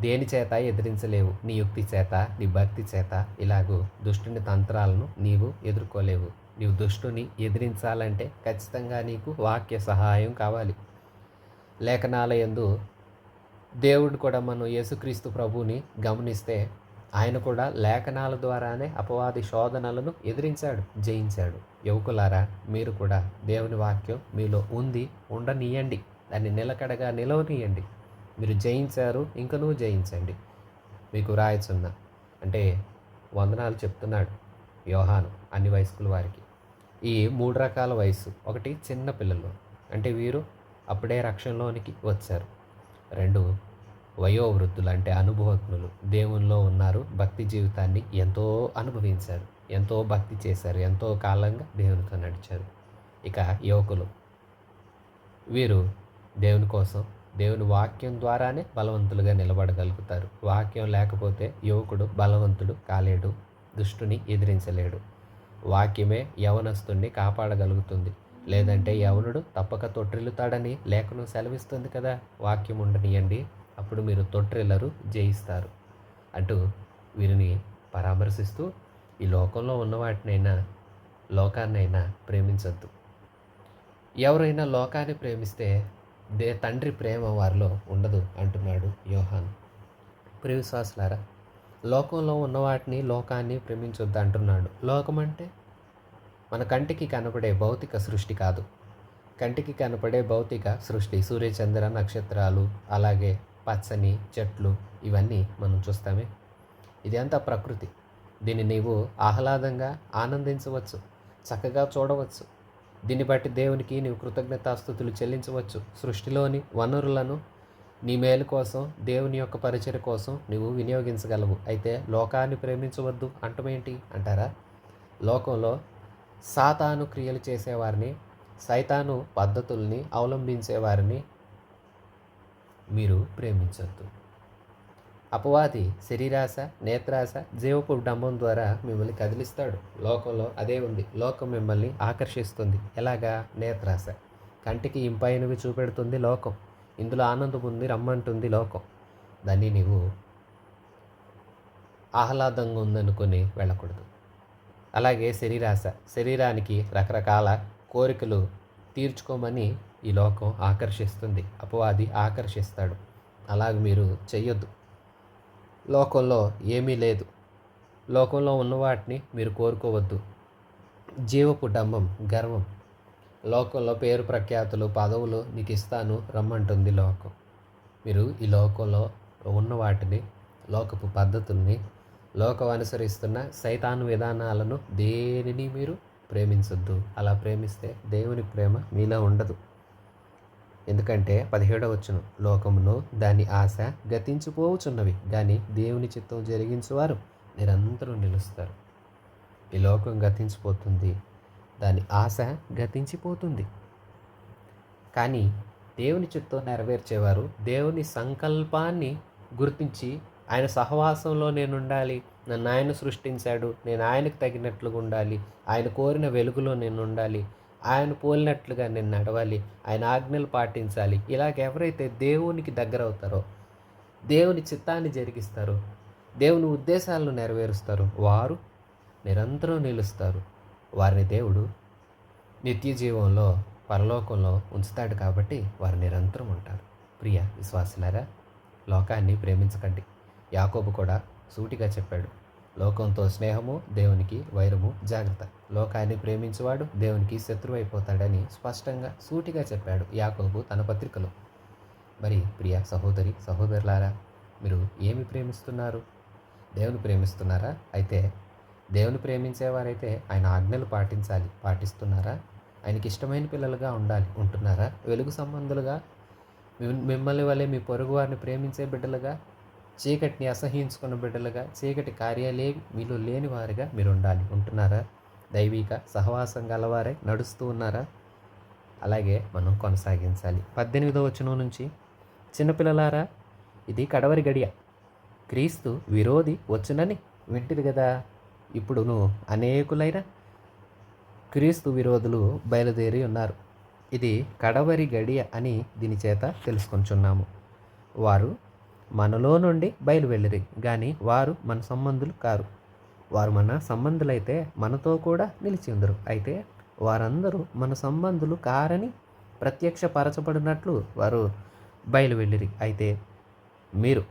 దేని చేత ఎదిరించలేవు, నీ యుక్తి చేత, నీ భక్తి చేత. ఇలాగూ దుష్టుని తంత్రాలను నీవు ఎదుర్కోలేవు. నీవు దుష్టుని ఎదిరించాలంటే ఖచ్చితంగా నీకు వాక్య సహాయం కావాలి. లేఖనాల యందు దేవుడు కూడా మనం యేసుక్రీస్తు ప్రభువుని గమనిస్తే ఆయన కూడా లేఖనాల ద్వారానే అపవాది శోధనలను ఎదిరించాడు, జయించాడు. యువకులారా, మీరు కూడా దేవుని వాక్యం మీలో ఉంది, ఉండనీయండి. దాన్ని నిలకడగా నిలవనీయండి. మీరు జయించారు, ఇంకనూ జయించండి. మీకు రాయచున్నా అంటే వందనాలు చెప్తున్నాడు యోహాను అన్ని వయస్కుల వారికి. ఈ 3 రకాల వయస్సు. ఒకటి చిన్న పిల్లలు, అంటే వీరు అప్పుడే రక్షణలోనికి వచ్చారు. 2 వయోవృద్ధులు, అంటే అనుభవజ్ఞులు, దేవునిలో ఉన్నారు, భక్తి జీవితాన్ని ఎంతో అనుభవించారు, ఎంతో భక్తి చేశారు, ఎంతో కాలంగా దేవునితో నడిచారు. ఇక యువకులు, వీరు దేవుని కోసం దేవుని వాక్యం ద్వారానే బలవంతులుగా నిలబడగలుగుతారు. వాక్యం లేకపోతే యువకుడు బలవంతుడు కాలేడు, దుష్టుని ఎదిరించలేడు. వాక్యమే యవనస్తుణ్ణి కాపాడగలుగుతుంది. లేదంటే యవనుడు తప్పక తొట్టిల్లుతాడని లేఖనం సెలవిస్తుంది కదా. వాక్యం ఉండనియండి, అప్పుడు మీరు తొట్టిల్లరు, జయిస్తారు అంటూ వీరిని పరామర్శిస్తూ, ఈ లోకంలో ఉన్న వాటినైనా లోకాన్నైనా ప్రేమించొద్దు. ఎవరైనా లోకాన్ని ప్రేమిస్తే తండ్రి ప్రేమ వారిలో ఉండదు అంటున్నాడు యోహాను. ప్రియ విశ్వాసులారా, లోకంలో ఉన్న వాటిని లోకాన్ని ప్రేమించొద్దు అంటున్నాడు. లోకం అంటే మన కంటికి కనపడే భౌతిక సృష్టి కాదు. కంటికి కనపడే భౌతిక సృష్టి, సూర్యచంద్ర నక్షత్రాలు, అలాగే పచ్చని చెట్లు, ఇవన్నీ మనం చూస్తామే. ఇది అంతా ప్రకృతి. దీన్ని నీవు ఆహ్లాదంగా ఆనందించవచ్చు, చక్కగా చూడవచ్చు. దీన్ని బట్టి దేవునికి నీవు కృతజ్ఞతాస్తుతులు చెల్లించవచ్చు. సృష్టిలోని వనరులను నీ మేలు కోసం, దేవుని యొక్క పరిచర్య కోసం నువ్వు వినియోగించగలవు. అయితే లోకాన్ని ప్రేమించవద్దు అంటమేంటి అంటారా? లోకంలో సాతాను క్రియలు చేసేవారిని, సైతాను పద్ధతుల్ని అవలంబించేవారిని మీరు ప్రేమించొద్దు. అపవాది శరీరాశ, నేత్రాశ, జీవపు డంబం ద్వారా మిమ్మల్ని కదిలిస్తాడు. లోకంలో అదే ఉంది. లోకం మిమ్మల్ని ఆకర్షిస్తుంది. ఎలాగా? నేత్రాశ. కంటికి ఇంపైనవి చూపెడుతుంది లోకం. ఇందులో ఆనందం ఉంది, రమ్మంటుంది లోకం. దాన్ని నీవు ఆహ్లాదంగా ఉందనుకొని వెళ్ళకూడదు. అలాగే శరీరాశ, శరీరానికి రకరకాల కోరికలు తీర్చుకోమని ఈ లోకం ఆకర్షిస్తుంది, అపవాది ఆకర్షిస్తాడు. అలాగ మీరు చెయ్యొద్దు. లోకంలో ఏమీ లేదు. లోకంలో ఉన్న వాటిని మీరు కోరుకోవద్దు. జీవపు డంబం, గర్వం, లోకంలో పేరు ప్రఖ్యాతులు, పదవులు నీకు ఇస్తాను రమ్మంటుంది లోకం. మీరు ఈ లోకంలో ఉన్న వాటిని, లోకపు పద్ధతుల్ని, లోకం అనుసరిస్తున్న సైతాను విధానాలను దేనిని మీరు ప్రేమించొద్దు. అలా ప్రేమిస్తే దేవుని ప్రేమ మీలో ఉండదు. ఎందుకంటే 17వ వచనం, లోకమును దాని ఆశ గతించిపోవచున్నవి, కానీ దేవుని చిత్తం జరిగించువారు నిరంతరం నిలుస్తారు. ఈ లోకం గతించిపోతుంది, దాని ఆశ గతించిపోతుంది, కానీ దేవుని చిత్తం నెరవేర్చేవారు దేవుని సంకల్పాన్ని గుర్తించి ఆయన సహవాసంలో నేను ఉండాలి, నన్ను ఆయన సృష్టించాడు, నేను ఆయనకు తగినట్లుగా ఉండాలి, ఆయన కోరిన వెలుగులో నేను ఉండాలి, ఆయన పోలినట్లుగా నేను నడవాలి, ఆయన ఆజ్ఞలు పాటించాలి. ఇలాగ ఎవరైతే దేవునికి దగ్గర అవుతారో, దేవుని చిత్తాన్ని జరిగిస్తారో, దేవుని ఉద్దేశాలను నెరవేరుస్తారో వారు నిరంతరం నిలుస్తారు. వారిని దేవుడు నిత్య జీవంలో, పరలోకంలో ఉంచుతాడు. కాబట్టి వారు నిరంతరం ఉంటారు. ప్రియ విశ్వాసులారా, లోకాన్ని ప్రేమించకండి. యాకోబు కూడా సూటిగా చెప్పాడు, లోకంతో స్నేహము, దేవునికి వైరము జాగ్రత్త. లోకాన్ని ప్రేమించేవాడు దేవునికి శత్రువు అయిపోతాడని స్పష్టంగా సూటిగా చెప్పాడు యాకోబు తన పత్రికలో. మరి ప్రియ సహోదరి సహోదరులారా, మీరు ఏమి ప్రేమిస్తున్నారు? దేవుని ప్రేమిస్తున్నారా? అయితే దేవుని ప్రేమించేవారైతే ఆయన ఆజ్ఞలు పాటించాలి. పాటిస్తున్నారా? ఆయనకి ఇష్టమైన పిల్లలుగా ఉంటున్నారా? వెలుగు సంబంధులుగా, మిమ్మల్ని వలె మీ పొరుగు వారిని ప్రేమించే బిడ్డలుగా, చీకటిని అసహించుకున్న బిడ్డలుగా, చీకటి కార్యాలే మీలో లేని వారిగా మీరు ఉంటున్నారా? దైవిక సహవాసం గలవారై నడుస్తూ ఉన్నారా? అలాగే మనం కొనసాగించాలి. 18వ వచనం నుంచి, చిన్నపిల్లలారా, ఇది కడవరి గడియ, క్రీస్తు విరోధి వచ్చునని వింటిది కదా. ఇప్పుడును అనేకులైన క్రీస్తు విరోధులు బయలుదేరి ఉన్నారు. ఇది కడవరి గడియ అని దీని చేత తెలుసుకొంచున్నాము. వారు మనలో నుండి బయలువెళ్ళిరి, కానీ వారు మన సంబంధులు కారు. వారు మన సంబంధులైతే మనతో కూడా నిలిచి ఉందరు. అయితే వారందరూ మన సంబంధులు కారని ప్రత్యక్షపరచబడినట్లు వారు బయలువెళ్ళిరి. అయితే మీరు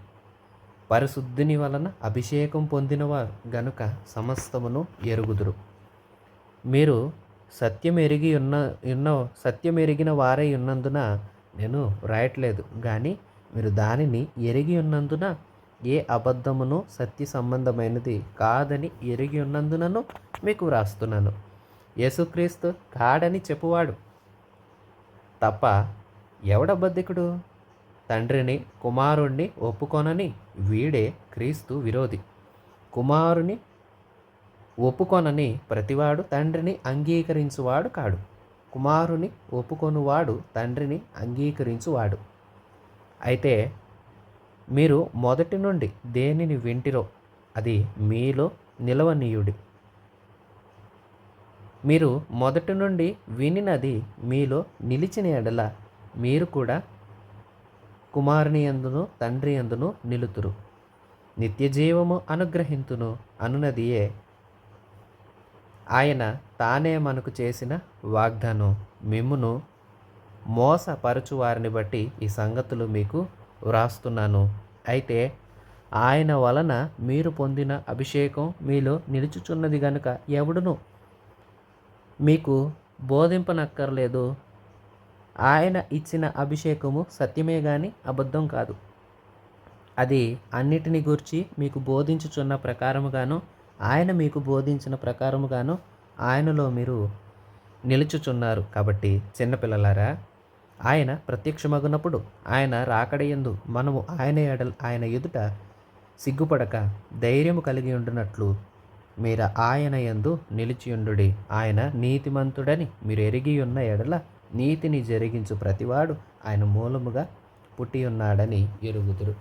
పరిశుద్ధిని వలన అభిషేకం పొందినవారు గనుక సమస్తమును ఎరుగుదురు. మీరు సత్యం ఎరిగిన వారై ఉన్నందున నేను వ్రాయట్లేదు, కానీ మీరు దానిని ఎరిగి ఉన్నందున ఏ అబద్ధమును సత్య సంబంధమైనది కాదని ఎరిగి ఉన్నందునను మీకు వ్రాస్తున్నాను. యేసుక్రీస్తు కాడని చెప్పువాడు తప్ప ఎవడబద్ధికుడు? తండ్రిని కుమారుణ్ణి ఒప్పుకొనని వీడే క్రీస్తు విరోధి. కుమారుని ఒప్పుకొనని ప్రతివాడు తండ్రిని అంగీకరించువాడు కాడు. కుమారుని ఒప్పుకొనువాడు తండ్రిని అంగీకరించువాడు. అయితే మీరు మొదటి నుండి దేనిని వింటిరో అది మీలో నిలవనీయుడి. మీరు మొదటి నుండి వినినది మీలో నిలిచిన ఎడల మీరు కూడా కుమారుని యందును తండ్రి యందును నిలుతురు. నిత్య జీవము అనుగ్రహింతును అనునదియే ఆయన తానే మనకు చేసిన వాగ్దానం. మిమ్మును మోసపరచు వారిని బట్టి ఈ సంగతులు మీకు వ్రాస్తున్నాను. అయితే ఆయన వలన మీరు పొందిన అభిషేకం మీలో నిలుచుచున్నది గనుక ఎవడును మీకు బోధింపనక్కర్లేదు. ఆయన ఇచ్చిన అభిషేకము సత్యమే గాని అబద్ధం కాదు. అది అన్నిటిని గూర్చి మీకు బోధించుచున్న ప్రకారముగాను ఆయన మీకు బోధించిన ప్రకారముగాను ఆయనలో మీరు నిలుచుచున్నారు. కాబట్టి చిన్నపిల్లలారా, ఆయన ప్రత్యక్షమగునప్పుడు ఆయన రాకడయందు మనము ఆయన ఎదుట సిగ్గుపడక ధైర్యము కలిగి ఉండునట్లు మీరు ఆయన యందు నిలిచియుండుడి. ఆయన నీతిమంతుడని మీరు ఎరిగి ఉన్న ఎడల నీతిని జరిగించు ప్రతివాడు ఆయన మూలముగా పుట్టి ఉన్నాడని ఎరుగుదురు.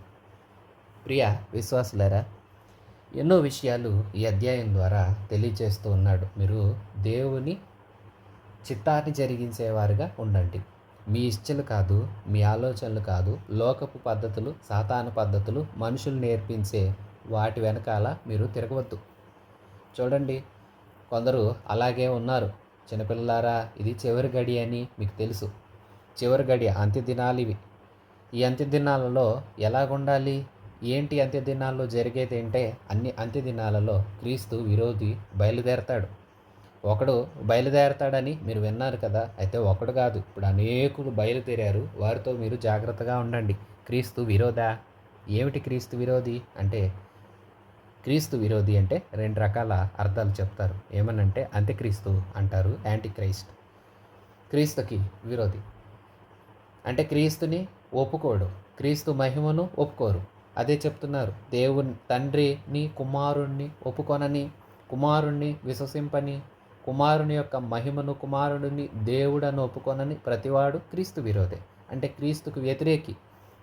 ప్రియ విశ్వాసులారా, ఎన్నో విషయాలు ఈ అధ్యాయం ద్వారా తెలియచేస్తూ ఉన్నాడు. మీరు దేవుని చిత్తాన్ని జరిగించేవారుగా ఉండండి. మీ ఇష్టలు కాదు, మీ ఆలోచనలు కాదు, లోకపు పద్ధతులు, సాతాను పద్ధతులు, మనుషులు నేర్పించే వాటి వెనకాల మీరు తిరగవద్దు. చూడండి, కొందరు అలాగే ఉన్నారు. చిన్నపిల్లలారా, ఇది చివరి గడి అని మీకు తెలుసు. చివరి గడి అంత్య దినాలు ఇవి. ఈ అంత్య దినాలలో ఎలాగుండాలి? ఏంటి అంత్య దినాల్లో జరిగేది అంటే, అన్ని అంత్య దినాలలో క్రీస్తు విరోధి బయలుదేరతాడు. ఒకడు బయలుదేరతాడని మీరు విన్నారు కదా. అయితే ఒకడు కాదు, ఇప్పుడు అనేకులు బయలుదేరారు. వారితో మీరు జాగ్రత్తగా ఉండండి. క్రీస్తు విరోధా? ఏమిటి క్రీస్తు విరోధి అంటే? క్రీస్తు విరోధి అంటే రెండు రకాల అర్థాలు చెప్తారు. ఏమనంటే అంత్యక్రీస్తు అంటారు, యాంటీ క్రైస్ట్. క్రీస్తుకి విరోధి అంటే క్రీస్తుని ఒప్పుకోడు, క్రీస్తు మహిమను ఒప్పుకోరు. అదే చెప్తున్నారు. దేవుని తండ్రిని కుమారుణ్ణి ఒప్పుకొనని, కుమారుణ్ణి విశ్వసింపని, కుమారుని యొక్క మహిమను కుమారుడిని దేవుడని ఒప్పుకొనని ప్రతివాడు క్రీస్తు విరోధే. అంటే క్రీస్తుకు వ్యతిరేకి.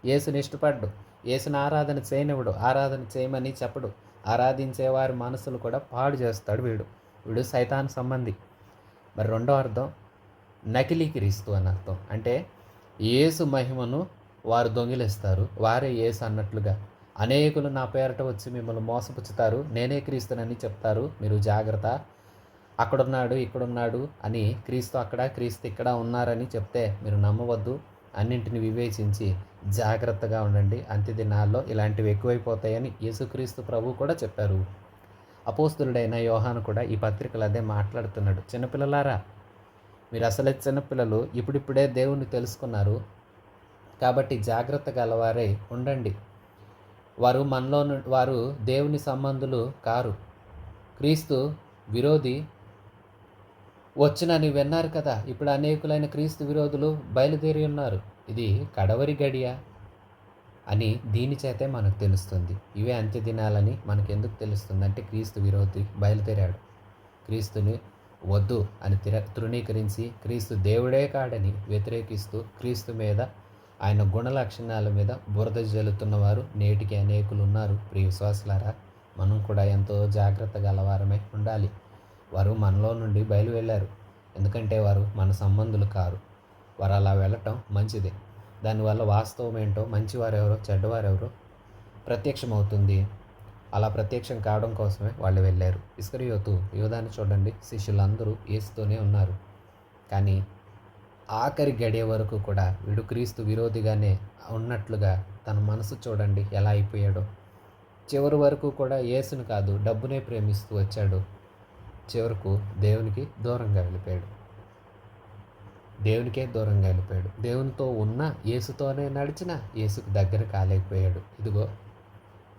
యేసుని ఇష్టపడ్డు, యేసుని ఆరాధన చేయనివ్వడు, ఆరాధన చేయమని చెప్పడు. ఆరాధించేవారి మనసులు కూడా పాడు చేస్తాడు వీడు సైతాను సంబంధి. మరి రెండో అర్థం నకిలీ క్రీస్తు అని అర్థం. అంటే యేసు మహిమను వారు దొంగిలిస్తారు, వారే యేసు అన్నట్లుగా. అనేకులు నా పేరట వచ్చి మిమ్మల్ని మోసపుచ్చుతారు, నేనే క్రీస్తునని చెప్తారు, మీరు జాగ్రత్త. అక్కడున్నాడు ఇక్కడున్నాడు అని, క్రీస్తు అక్కడ క్రీస్తు ఇక్కడ ఉన్నారని చెప్తే మీరు నమ్మవద్దు. అన్నింటిని వివేచించి జాగ్రత్తగా ఉండండి. అంత్య దినాల్లో ఇలాంటివి ఎక్కువైపోతాయని యేసుక్రీస్తు ప్రభు కూడా చెప్పారు. అపోస్తులుడైన యోహాను కూడా ఈ పత్రికలు అదే మాట్లాడుతున్నాడు. చిన్నపిల్లలారా, మీరు అసలే చిన్నపిల్లలు, ఇప్పుడిప్పుడే దేవుణ్ణి తెలుసుకున్నారు కాబట్టి జాగ్రత్త గలవారై ఉండండి. వారు దేవుని సంబంధులు కారు, క్రీస్తు విరోధి వచ్చునని విన్నారు కదా. ఇప్పుడు అనేకులైన క్రీస్తు విరోధులు బయలుదేరి ఉన్నారు. ఇది కడవరి గడియ అని దీని చేతే మనకు తెలుస్తుంది. ఇవే అంత్య దినాలని మనకు ఎందుకు తెలుస్తుంది అంటే, క్రీస్తు విరోధి బయలుదేరాడు. క్రీస్తుని వద్దు అని తృణీకరించి, క్రీస్తు దేవుడే కాడని వ్యతిరేకిస్తూ, క్రీస్తు మీద ఆయన గుణ లక్షణాల మీద బురద జల్లుతున్నవారు నేటికి అనేకులు ఉన్నారు. ప్రియ విశ్వాసులారా, మనం కూడా ఎంతో జాగ్రత్త గలవారమై ఉండాలి. వారు మనలో నుండి బయలు వెళ్ళారు, ఎందుకంటే వారు మన సంబంధులు కారు. వారు అలా వెళ్ళటం మంచిదే. దానివల్ల వాస్తవం ఏంటో, మంచివారెవరో చెడ్డవారెవరో ప్రత్యక్షమవుతుంది. అలా ప్రత్యక్షం కావడం కోసమే వాళ్ళు వెళ్ళారు. ఇస్కరియోతు యోధాన్ని చూడండి, శిష్యులందరూ యేసుతోనే ఉన్నారు. కానీ ఆఖరి గడియ వరకు కూడా వీడు క్రీస్తు విరోధిగానే ఉన్నట్లుగా తన మనసు చూడండి ఎలా అయిపోయాడో. చివరి వరకు కూడా యేసును కాదు, డబ్బునే ప్రేమిస్తూ వచ్చాడు. చివరకు దేవునికి దూరంగా వెళ్ళిపోయాడు. దేవునికే దూరంగా వెళ్ళిపోయాడు. దేవునితో ఉన్న యేసుతోనే నడిచిన యేసుకు దగ్గర కాలేకపోయాడు. ఇదిగో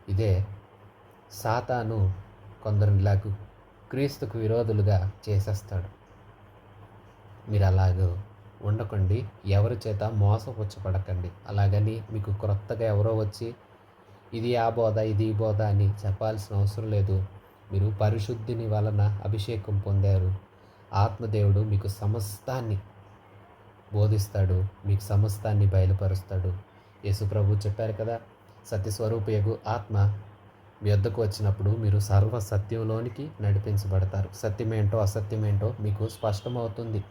ఇదే సాతాను కొందరిలాగు క్రీస్తుకు విరోధులుగా చేసేస్తాడు. మీరు అలాగూ ఉండకండి. ఎవరి చేత మోసపుచ్చబడకండి. అలాగని మీకు క్రొత్తగా ఎవరో వచ్చి ఇది ఆ బోధ ఇది ఈ బోధ అని చెప్పాల్సిన అవసరం లేదు. మీరు పరిశుద్ధిని వలన అభిషేకం పొందారు. ఆత్మదేవుడు మీకు సమస్తాన్ని బోధిస్తాడు, మీకు సమస్తాన్ని బయలుపరుస్తాడు. యేసుప్రభు చెప్పారు కదా, సత్యస్వరూపయగు ఆత్మ మీ వద్దకు వచ్చినప్పుడు మీరు సర్వ సత్యంలోనికి నడిపించబడతారు. సత్యమేంటో అసత్యమేంటో మీకు స్పష్టమవుతుంది.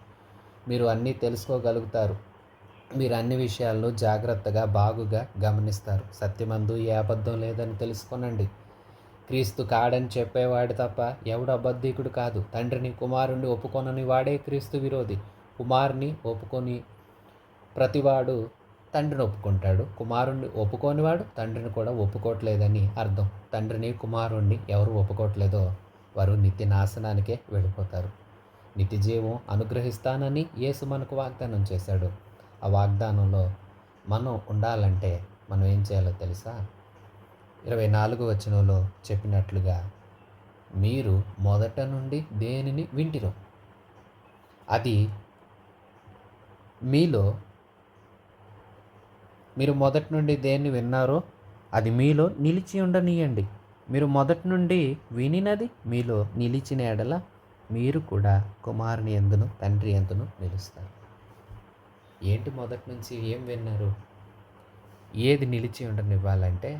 మీరు అన్నీ తెలుసుకోగలుగుతారు. మీరు అన్ని విషయాలను జాగ్రత్తగా బాగుగా గమనిస్తారు. సత్యమందు ఏ అబద్ధం లేదని తెలుసుకోనండి. క్రీస్తు కాడని చెప్పేవాడు తప్ప ఎవడు అబద్ధీకుడు కాదు. తండ్రిని కుమారుణ్ణి ఒప్పుకొనని వాడే క్రీస్తు విరోధి. కుమారుని ఒప్పుకొని ప్రతివాడు తండ్రిని ఒప్పుకుంటాడు. కుమారుణ్ణి ఒప్పుకోనివాడు తండ్రిని కూడా ఒప్పుకోవట్లేదని అర్థం. తండ్రిని కుమారుణ్ణి ఎవరు ఒప్పుకోవట్లేదో వారు నిత్య నాశనానికే వెళ్ళిపోతారు. నిత్య జీవం అనుగ్రహిస్తానని యేసు మనకు వాగ్దానం చేశాడు. ఆ వాగ్దానంలో మనం ఉండాలంటే మనం ఏం చేయాలో తెలుసా? 24వ వచనంలో చెప్పినట్లుగా మీరు మొదట నుండి దేనిని వింటిరో అది మీలో, మీరు మొదటి నుండి దేన్ని విన్నారో అది మీలో నిలిచి ఉండనీయండి. మీరు మొదటి నుండి వినినది మీలో నిలిచిన ఎడల మీరు కూడా కుమారుని యందును తండ్రి యందును నిలుస్తారు. ఏంటి మొదటి నుంచి ఏం విన్నారు? ఏది నిలిచి ఉండనివ్వాలంటే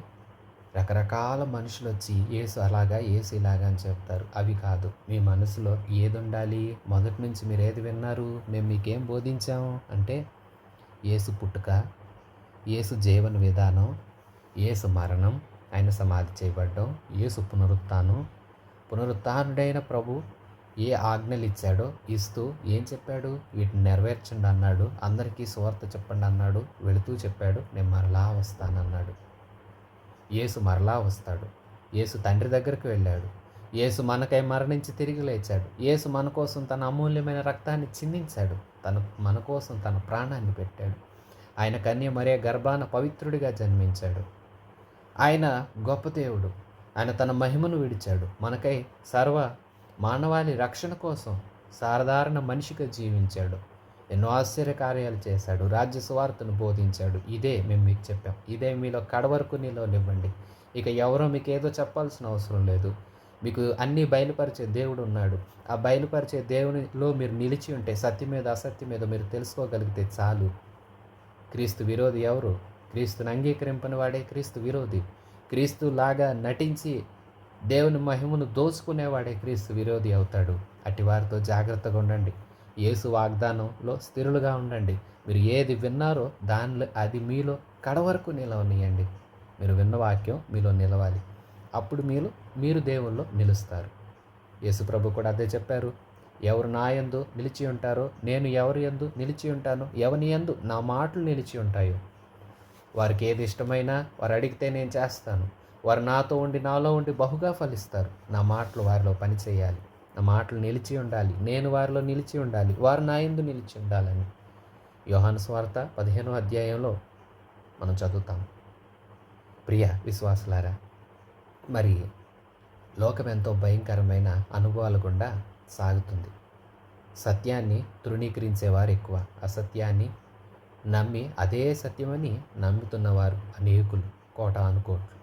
రకరకాల మనుషులు వచ్చి యేసు అలాగా యేసు ఇలాగా అని చెప్తారు. అవి కాదు. మీ మనసులో ఏది ఉండాలి? మొదటి నుంచి మీరు ఏది విన్నారు? మేము మీకేం బోధించాము అంటే యేసు పుట్టుక, యేసు జీవన విధానం, యేసు మరణం, ఆయన సమాధి చేయబడ్డం, యేసు పునరుత్థానం, పునరుత్థానుడైన ప్రభు ఏ ఆజ్ఞలు ఇచ్చాడో ఇస్తూ ఏం చెప్పాడు? వీటిని నెరవేర్చండి అన్నాడు. అందరికీ సువార్త చెప్పండి అన్నాడు. వెళుతూ చెప్పాడు, నేను మరలా వస్తానన్నాడు. యేసు మరలా వస్తాడు. యేసు తండ్రి దగ్గరికి వెళ్ళాడు. యేసు మనకై మరణించి తిరిగి లేచాడు. యేసు మన కోసం తన అమూల్యమైన రక్తాన్ని చిందించాడు. మన కోసం తన ప్రాణాన్ని పెట్టాడు. ఆయన కన్య మరియ గర్భాన పవిత్రుడిగా జన్మించాడు. ఆయన గొప్ప దేవుడు. ఆయన తన మహిమను విడిచాడు. మనకై సర్వ మానవాళి రక్షణ కోసం సాధారణ మనిషిగా జీవించాడు. ఎన్నో ఆశ్చర్య కార్యాలు చేశాడు. రాజ్య సువార్తను బోధించాడు. ఇదే మేము మీకు చెప్పాం. ఇదే మీలో కడవరకు నిలవనివ్వండి. ఇక ఎవరో మీకు ఏదో చెప్పాల్సిన అవసరం లేదు. మీకు అన్నీ బయలుపరిచే దేవుడు ఉన్నాడు. ఆ బయలుపరిచే దేవునిలో మీరు నిలిచి ఉంటే సత్యం మీద అసత్యం మీద మీరు తెలుసుకోగలిగితే చాలు. క్రీస్తు విరోధి ఎవరు? క్రీస్తుని అంగీకరింపని వాడే క్రీస్తు విరోధి. క్రీస్తు లాగా నటించి దేవుని మహిమను దోచుకునేవాడే క్రీస్తు విరోధి అవుతాడు. అట్టి వారితో జాగ్రత్తగా ఉండండి. యేసు వాగ్దానంలో స్థిరులుగా ఉండండి. మీరు ఏది విన్నారో దానిలో అది మీలో కడవరకు నిలవనియండి. మీరు విన్న వాక్యం మీలో నిలవాలి. అప్పుడు మీరు దేవుల్లో నిలుస్తారు. యేసుప్రభు కూడా అదే చెప్పారు. ఎవరు నా యందు నిలిచి ఉంటారో నేను ఎవరి యందు నిలిచి ఉంటానో, ఎవని యందు నా మాటలు నిలిచి ఉంటాయో వారికి ఏది ఇష్టమైనా వారు అడిగితే నేను చేస్తాను. వారు నాతో ఉండి నాలో ఉండి బహుగా ఫలిస్తారు. నా మాటలు వారిలో పనిచేయాలి. నా మాటలు నిలిచి ఉండాలి. నేను వారిలో నిలిచి ఉండాలి. వారు నా యందు నిలిచి ఉండాలని యోహాను సువార్త 15వ అధ్యాయంలో మనం చదువుతాం. ప్రియ విశ్వాసులారా, మరి లోకం ఎంతో భయంకరమైన అనుభవాల గుండా సాగుతుంది. సత్యాన్ని తృణీకరించేవారు ఎక్కువ. అసత్యాన్ని నమ్మి అదే సత్యమని నమ్ముతున్నవారు అనేకులు, కోటాను కోట్లు.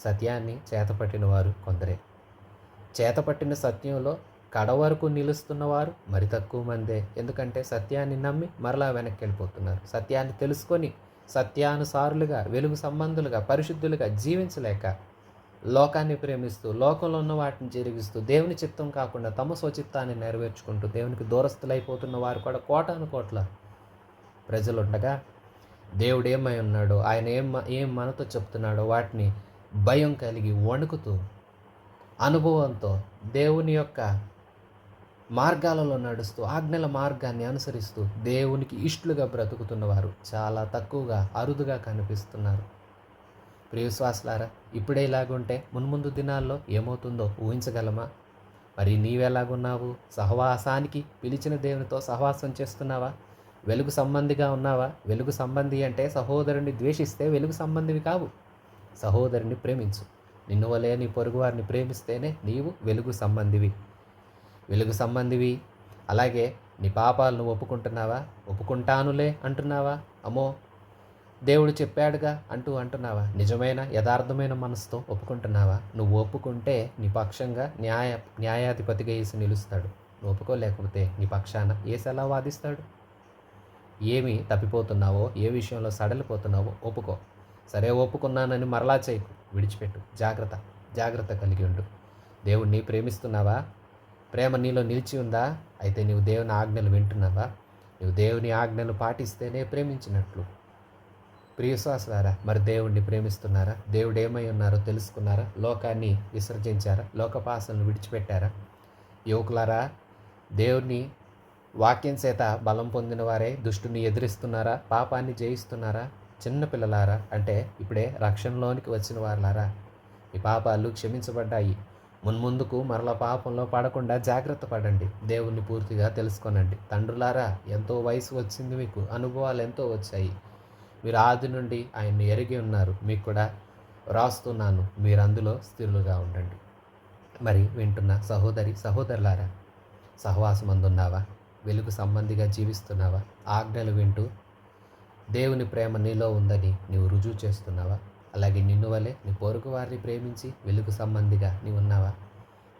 సత్యాన్ని చేతపట్టిన వారు కొందరే. చేతపట్టిన సత్యంలో కడవరకు నిలుస్తున్నవారు మరి తక్కువ మందే. ఎందుకంటే సత్యాన్ని నమ్మి మరలా వెనక్కి వెళ్ళిపోతున్నారు. సత్యాన్ని తెలుసుకొని సత్యానుసారులుగా, వెలుగు సంబంధులుగా, పరిశుద్ధులుగా జీవించలేక లోకాన్ని ప్రేమిస్తూ, లోకంలో ఉన్న వాటిని జరిగిస్తూ, దేవుని చిత్తం కాకుండా తమ స్వచిత్తాన్ని నెరవేర్చుకుంటూ దేవునికి దూరస్తులైపోతున్న వారు కూడా కోటాను కోట్ల ప్రజలుండగా దేవుడు ఏమై ఉన్నాడో, ఆయన ఏం మనతో చెప్తున్నాడో వాటిని భయం కలిగి వణుకుతూ అనుభవంతో దేవుని యొక్క మార్గాలలో నడుస్తూ ఆజ్ఞల మార్గాన్ని అనుసరిస్తూ దేవునికి ఇష్టలుగా బ్రతుకుతున్నవారు చాలా తక్కువగా, అరుదుగా కనిపిస్తున్నారు. ప్రియ విశ్వాసులారా, ఇప్పుడే ఇలాగుంటే మున్ముందు దినాల్లో ఏమవుతుందో ఊహించగలమా? మరి నీవెలాగున్నావు? సహవాసానికి పిలిచిన దేవునితో సహవాసం చేస్తున్నావా? వెలుగు సంబంధిగా ఉన్నావా? వెలుగు సంబంధి అంటే సహోదరుని ద్వేషిస్తే వెలుగు సంబంధివి కావు. సహోదరుని ప్రేమించు. నిన్ను వలే నీ పొరుగు వారిని ప్రేమిస్తేనే నీవు వెలుగు సంబంధివి. వెలుగు సంబంధివి. అలాగే నీ పాపాలను ఒప్పుకుంటున్నావా? ఒప్పుకుంటానులే అంటున్నావా? అమ్మో దేవుడు చెప్పాడుగా అంటున్నావా? నిజమైన యథార్థమైన మనసుతో ఒప్పుకుంటున్నావా? నువ్వు ఒప్పుకుంటే నీ పక్షంగా న్యాయాధిపతిగా యేసు నిలుస్తాడు. నువ్వు ఒప్పుకోలేకపోతే నీ పక్షాన యేసు ఎలా వాదిస్తాడు? ఏమి తప్పిపోతున్నావో, ఏ విషయంలో సడలిపోతున్నావో ఒప్పుకో. సరే ఒప్పుకున్నానని మరలా చేయకు, విడిచిపెట్టు. జాగ్రత్త కలిగి ఉండు. దేవుణ్ణి ప్రేమిస్తున్నావా? ప్రేమ నీలో నిలిచి ఉందా? అయితే నీవు దేవుని ఆజ్ఞలు వింటున్నావా? నీవు దేవుని ఆజ్ఞలు పాటిస్తేనే ప్రేమించినట్లు. ప్రియశ్వాసులారా, మరి దేవుణ్ణి ప్రేమిస్తున్నారా? దేవుడు ఏమై ఉన్నారో తెలుసుకున్నారా? లోకాన్ని విసర్జించారా? లోకపాసలను విడిచిపెట్టారా? యువకులారా, దేవుని వాక్యం చేత బలం పొందిన వారే దుష్టుని ఎదిరిస్తున్నారా? పాపాన్ని జయిస్తున్నారా? చిన్నపిల్లలారా, అంటే ఇప్పుడే రక్షణలోనికి వచ్చిన వారులారా, ఈ పాపాలు క్షమించబడ్డాయి. మున్ముందుకు మరల పాపంలో పడకుండా జాగ్రత్త పడండి. దేవుణ్ణి పూర్తిగా తెలుసుకోనండి. తండ్రులారా, ఎంతో వయసు వచ్చింది, మీకు అనుభవాలు ఎంతో వచ్చాయి. మీరు ఆది నుండి ఆయన్ని ఎరిగి ఉన్నారు. మీకు కూడా రాస్తున్నాను, మీరు అందులో స్థిరులుగా ఉండండి. మరి వింటున్న సహోదరులారా, సహవాసం అందున్నావా? వెలుగు సంబంధిగా జీవిస్తున్నావా? ఆజ్ఞలు వింటూ దేవుని ప్రేమ నీలో ఉందని నీవు రుజువు చేస్తున్నావా? అలాగే నిన్ను వలె నీ పొరుగు వారిని ప్రేమించి వెలుగు సంబంధిగా నీవు ఉన్నావా?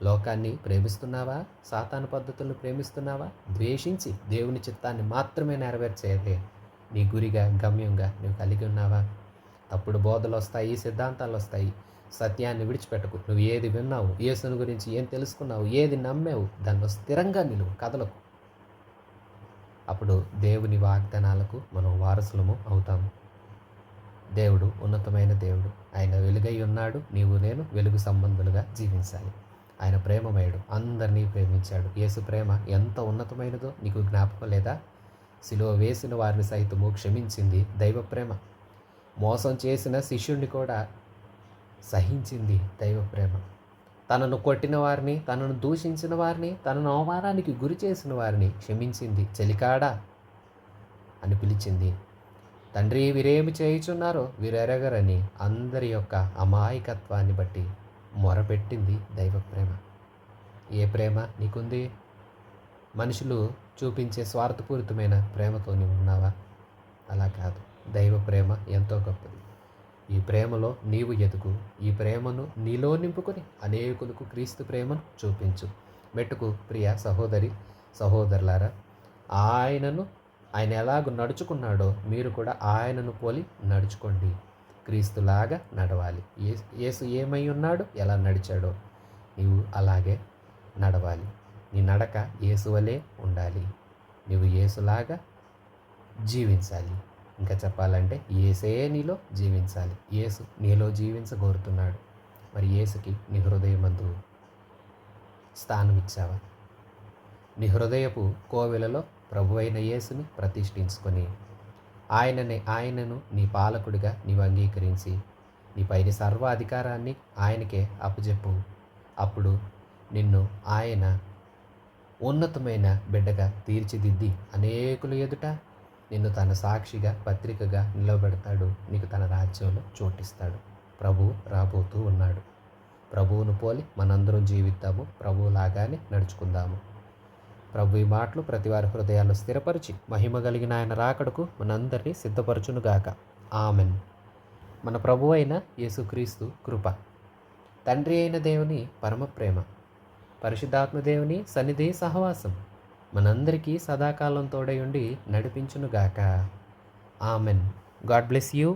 లోకాన్ని ప్రేమిస్తున్నావా? సాతాను పద్ధతులను ప్రేమిస్తున్నావా? ద్వేషించి దేవుని చిత్తాన్ని మాత్రమే నెరవేర్చేదే నీ గురిగా, గమ్యంగా నువ్వు కలిగి ఉన్నావా? తప్పుడు బోధలు వస్తాయి, సిద్ధాంతాలు వస్తాయి. సత్యాన్ని విడిచిపెట్టకు. నువ్వు ఏది విన్నావు, యేసుని గురించి ఏం తెలుసుకున్నావు, ఏది నమ్మావు, దానిలో స్థిరంగా నిలువు, కదలకు. అప్పుడు దేవుని వాగ్దానాలకు మనం వారసులము అవుతాము. దేవుడు ఉన్నతమైన దేవుడు. ఆయన వెలుగై ఉన్నాడు. నీవు నేను వెలుగు సంబంధులుగా జీవించాలి. ఆయన ప్రేమమయుడు, అందరినీ ప్రేమించాడు. యేసు ప్రేమ ఎంత ఉన్నతమైనదో నీకు జ్ఞాపకం లేదా? సిలువ వేసిన వారిని సైతము క్షమించింది దైవ ప్రేమ. మోసం చేసిన శిష్యుడిని కూడా సహించింది దైవ ప్రేమ. తనను కొట్టిన వారిని, తనను దూషించిన వారిని, తనను అవమానానికి గురి చేసిన వారిని క్షమించింది. చెలికాడా అని పిలిచింది. తండ్రి, వీరేమి చేయుచున్నారో వీరెరగరని అందరి యొక్క అమాయకత్వాన్ని బట్టి మొరపెట్టింది దైవ ప్రేమ. ఏ ప్రేమ నీకుంది? మనుషులు చూపించే స్వార్థపూరితమైన ప్రేమతో నీవు ఉన్నావా? అలా కాదు. దైవ ప్రేమ ఎంతో గొప్పది. ఈ ప్రేమలో నీవు ఎదుగు. ఈ ప్రేమను నీలో నింపుకొని అనేకులకు క్రీస్తు ప్రేమను చూపించు. మెట్టుకు ప్రియ సహోదరులారా, ఆయన ఎలాగ నడుచుకున్నాడో మీరు కూడా ఆయనను పోలి నడుచుకోండి. క్రీస్తులాగా నడవాలి. యేసు ఏమై ఉన్నాడు, ఎలా నడిచాడో నీవు అలాగే నడవాలి. నీ నడక యేసు వలె ఉండాలి. నీవు యేసులాగా జీవించాలి. ఇంకా చెప్పాలంటే యేసే నీలో జీవించాలి. యేసు నీలో జీవించగోరుతున్నాడు. మరి యేసుకి నీ హృదయమందు స్థానం ఇచ్చావా? నీ హృదయపు కోవెలలో ప్రభువైన యేసుని ప్రతిష్ఠించుకొని ఆయనను నీ పాలకుడిగా నీవు అంగీకరించి నీ పైన సర్వాధికారాన్ని ఆయనకే అప్పజెప్పు. అప్పుడు నిన్ను ఆయన ఉన్నతమైన బిడ్డగా తీర్చిదిద్ది అనేకుల ఎదుట నిన్ను తన సాక్షిగా, పత్రికగా నిలబెడతాడు. నీకు తన రాజ్యంలో చోటిస్తాడు. ప్రభువు రాబోతూ ఉన్నాడు. ప్రభువును పోలి మనందరం జీవిద్దాము. ప్రభువులాగానే నడుచుకుందాము. ప్రభు ఈ మాటలు ప్రతి వారి హృదయాల్లో స్థిరపరిచి మహిమ కలిగిన ఆయన రాకడకు మనందరినీ సిద్ధపరచునుగాక. ఆమెన్. మన ప్రభు అయిన యేసుక్రీస్తు కృప, తండ్రి అయిన దేవుని పరమ ప్రేమ, పరిశుద్ధాత్మ దేవుని సన్నిధి సహవాసం మనందరికీ సదాకాలం తోడై ఉండి నడిపించునుగాక. ఆమెన్. God bless you.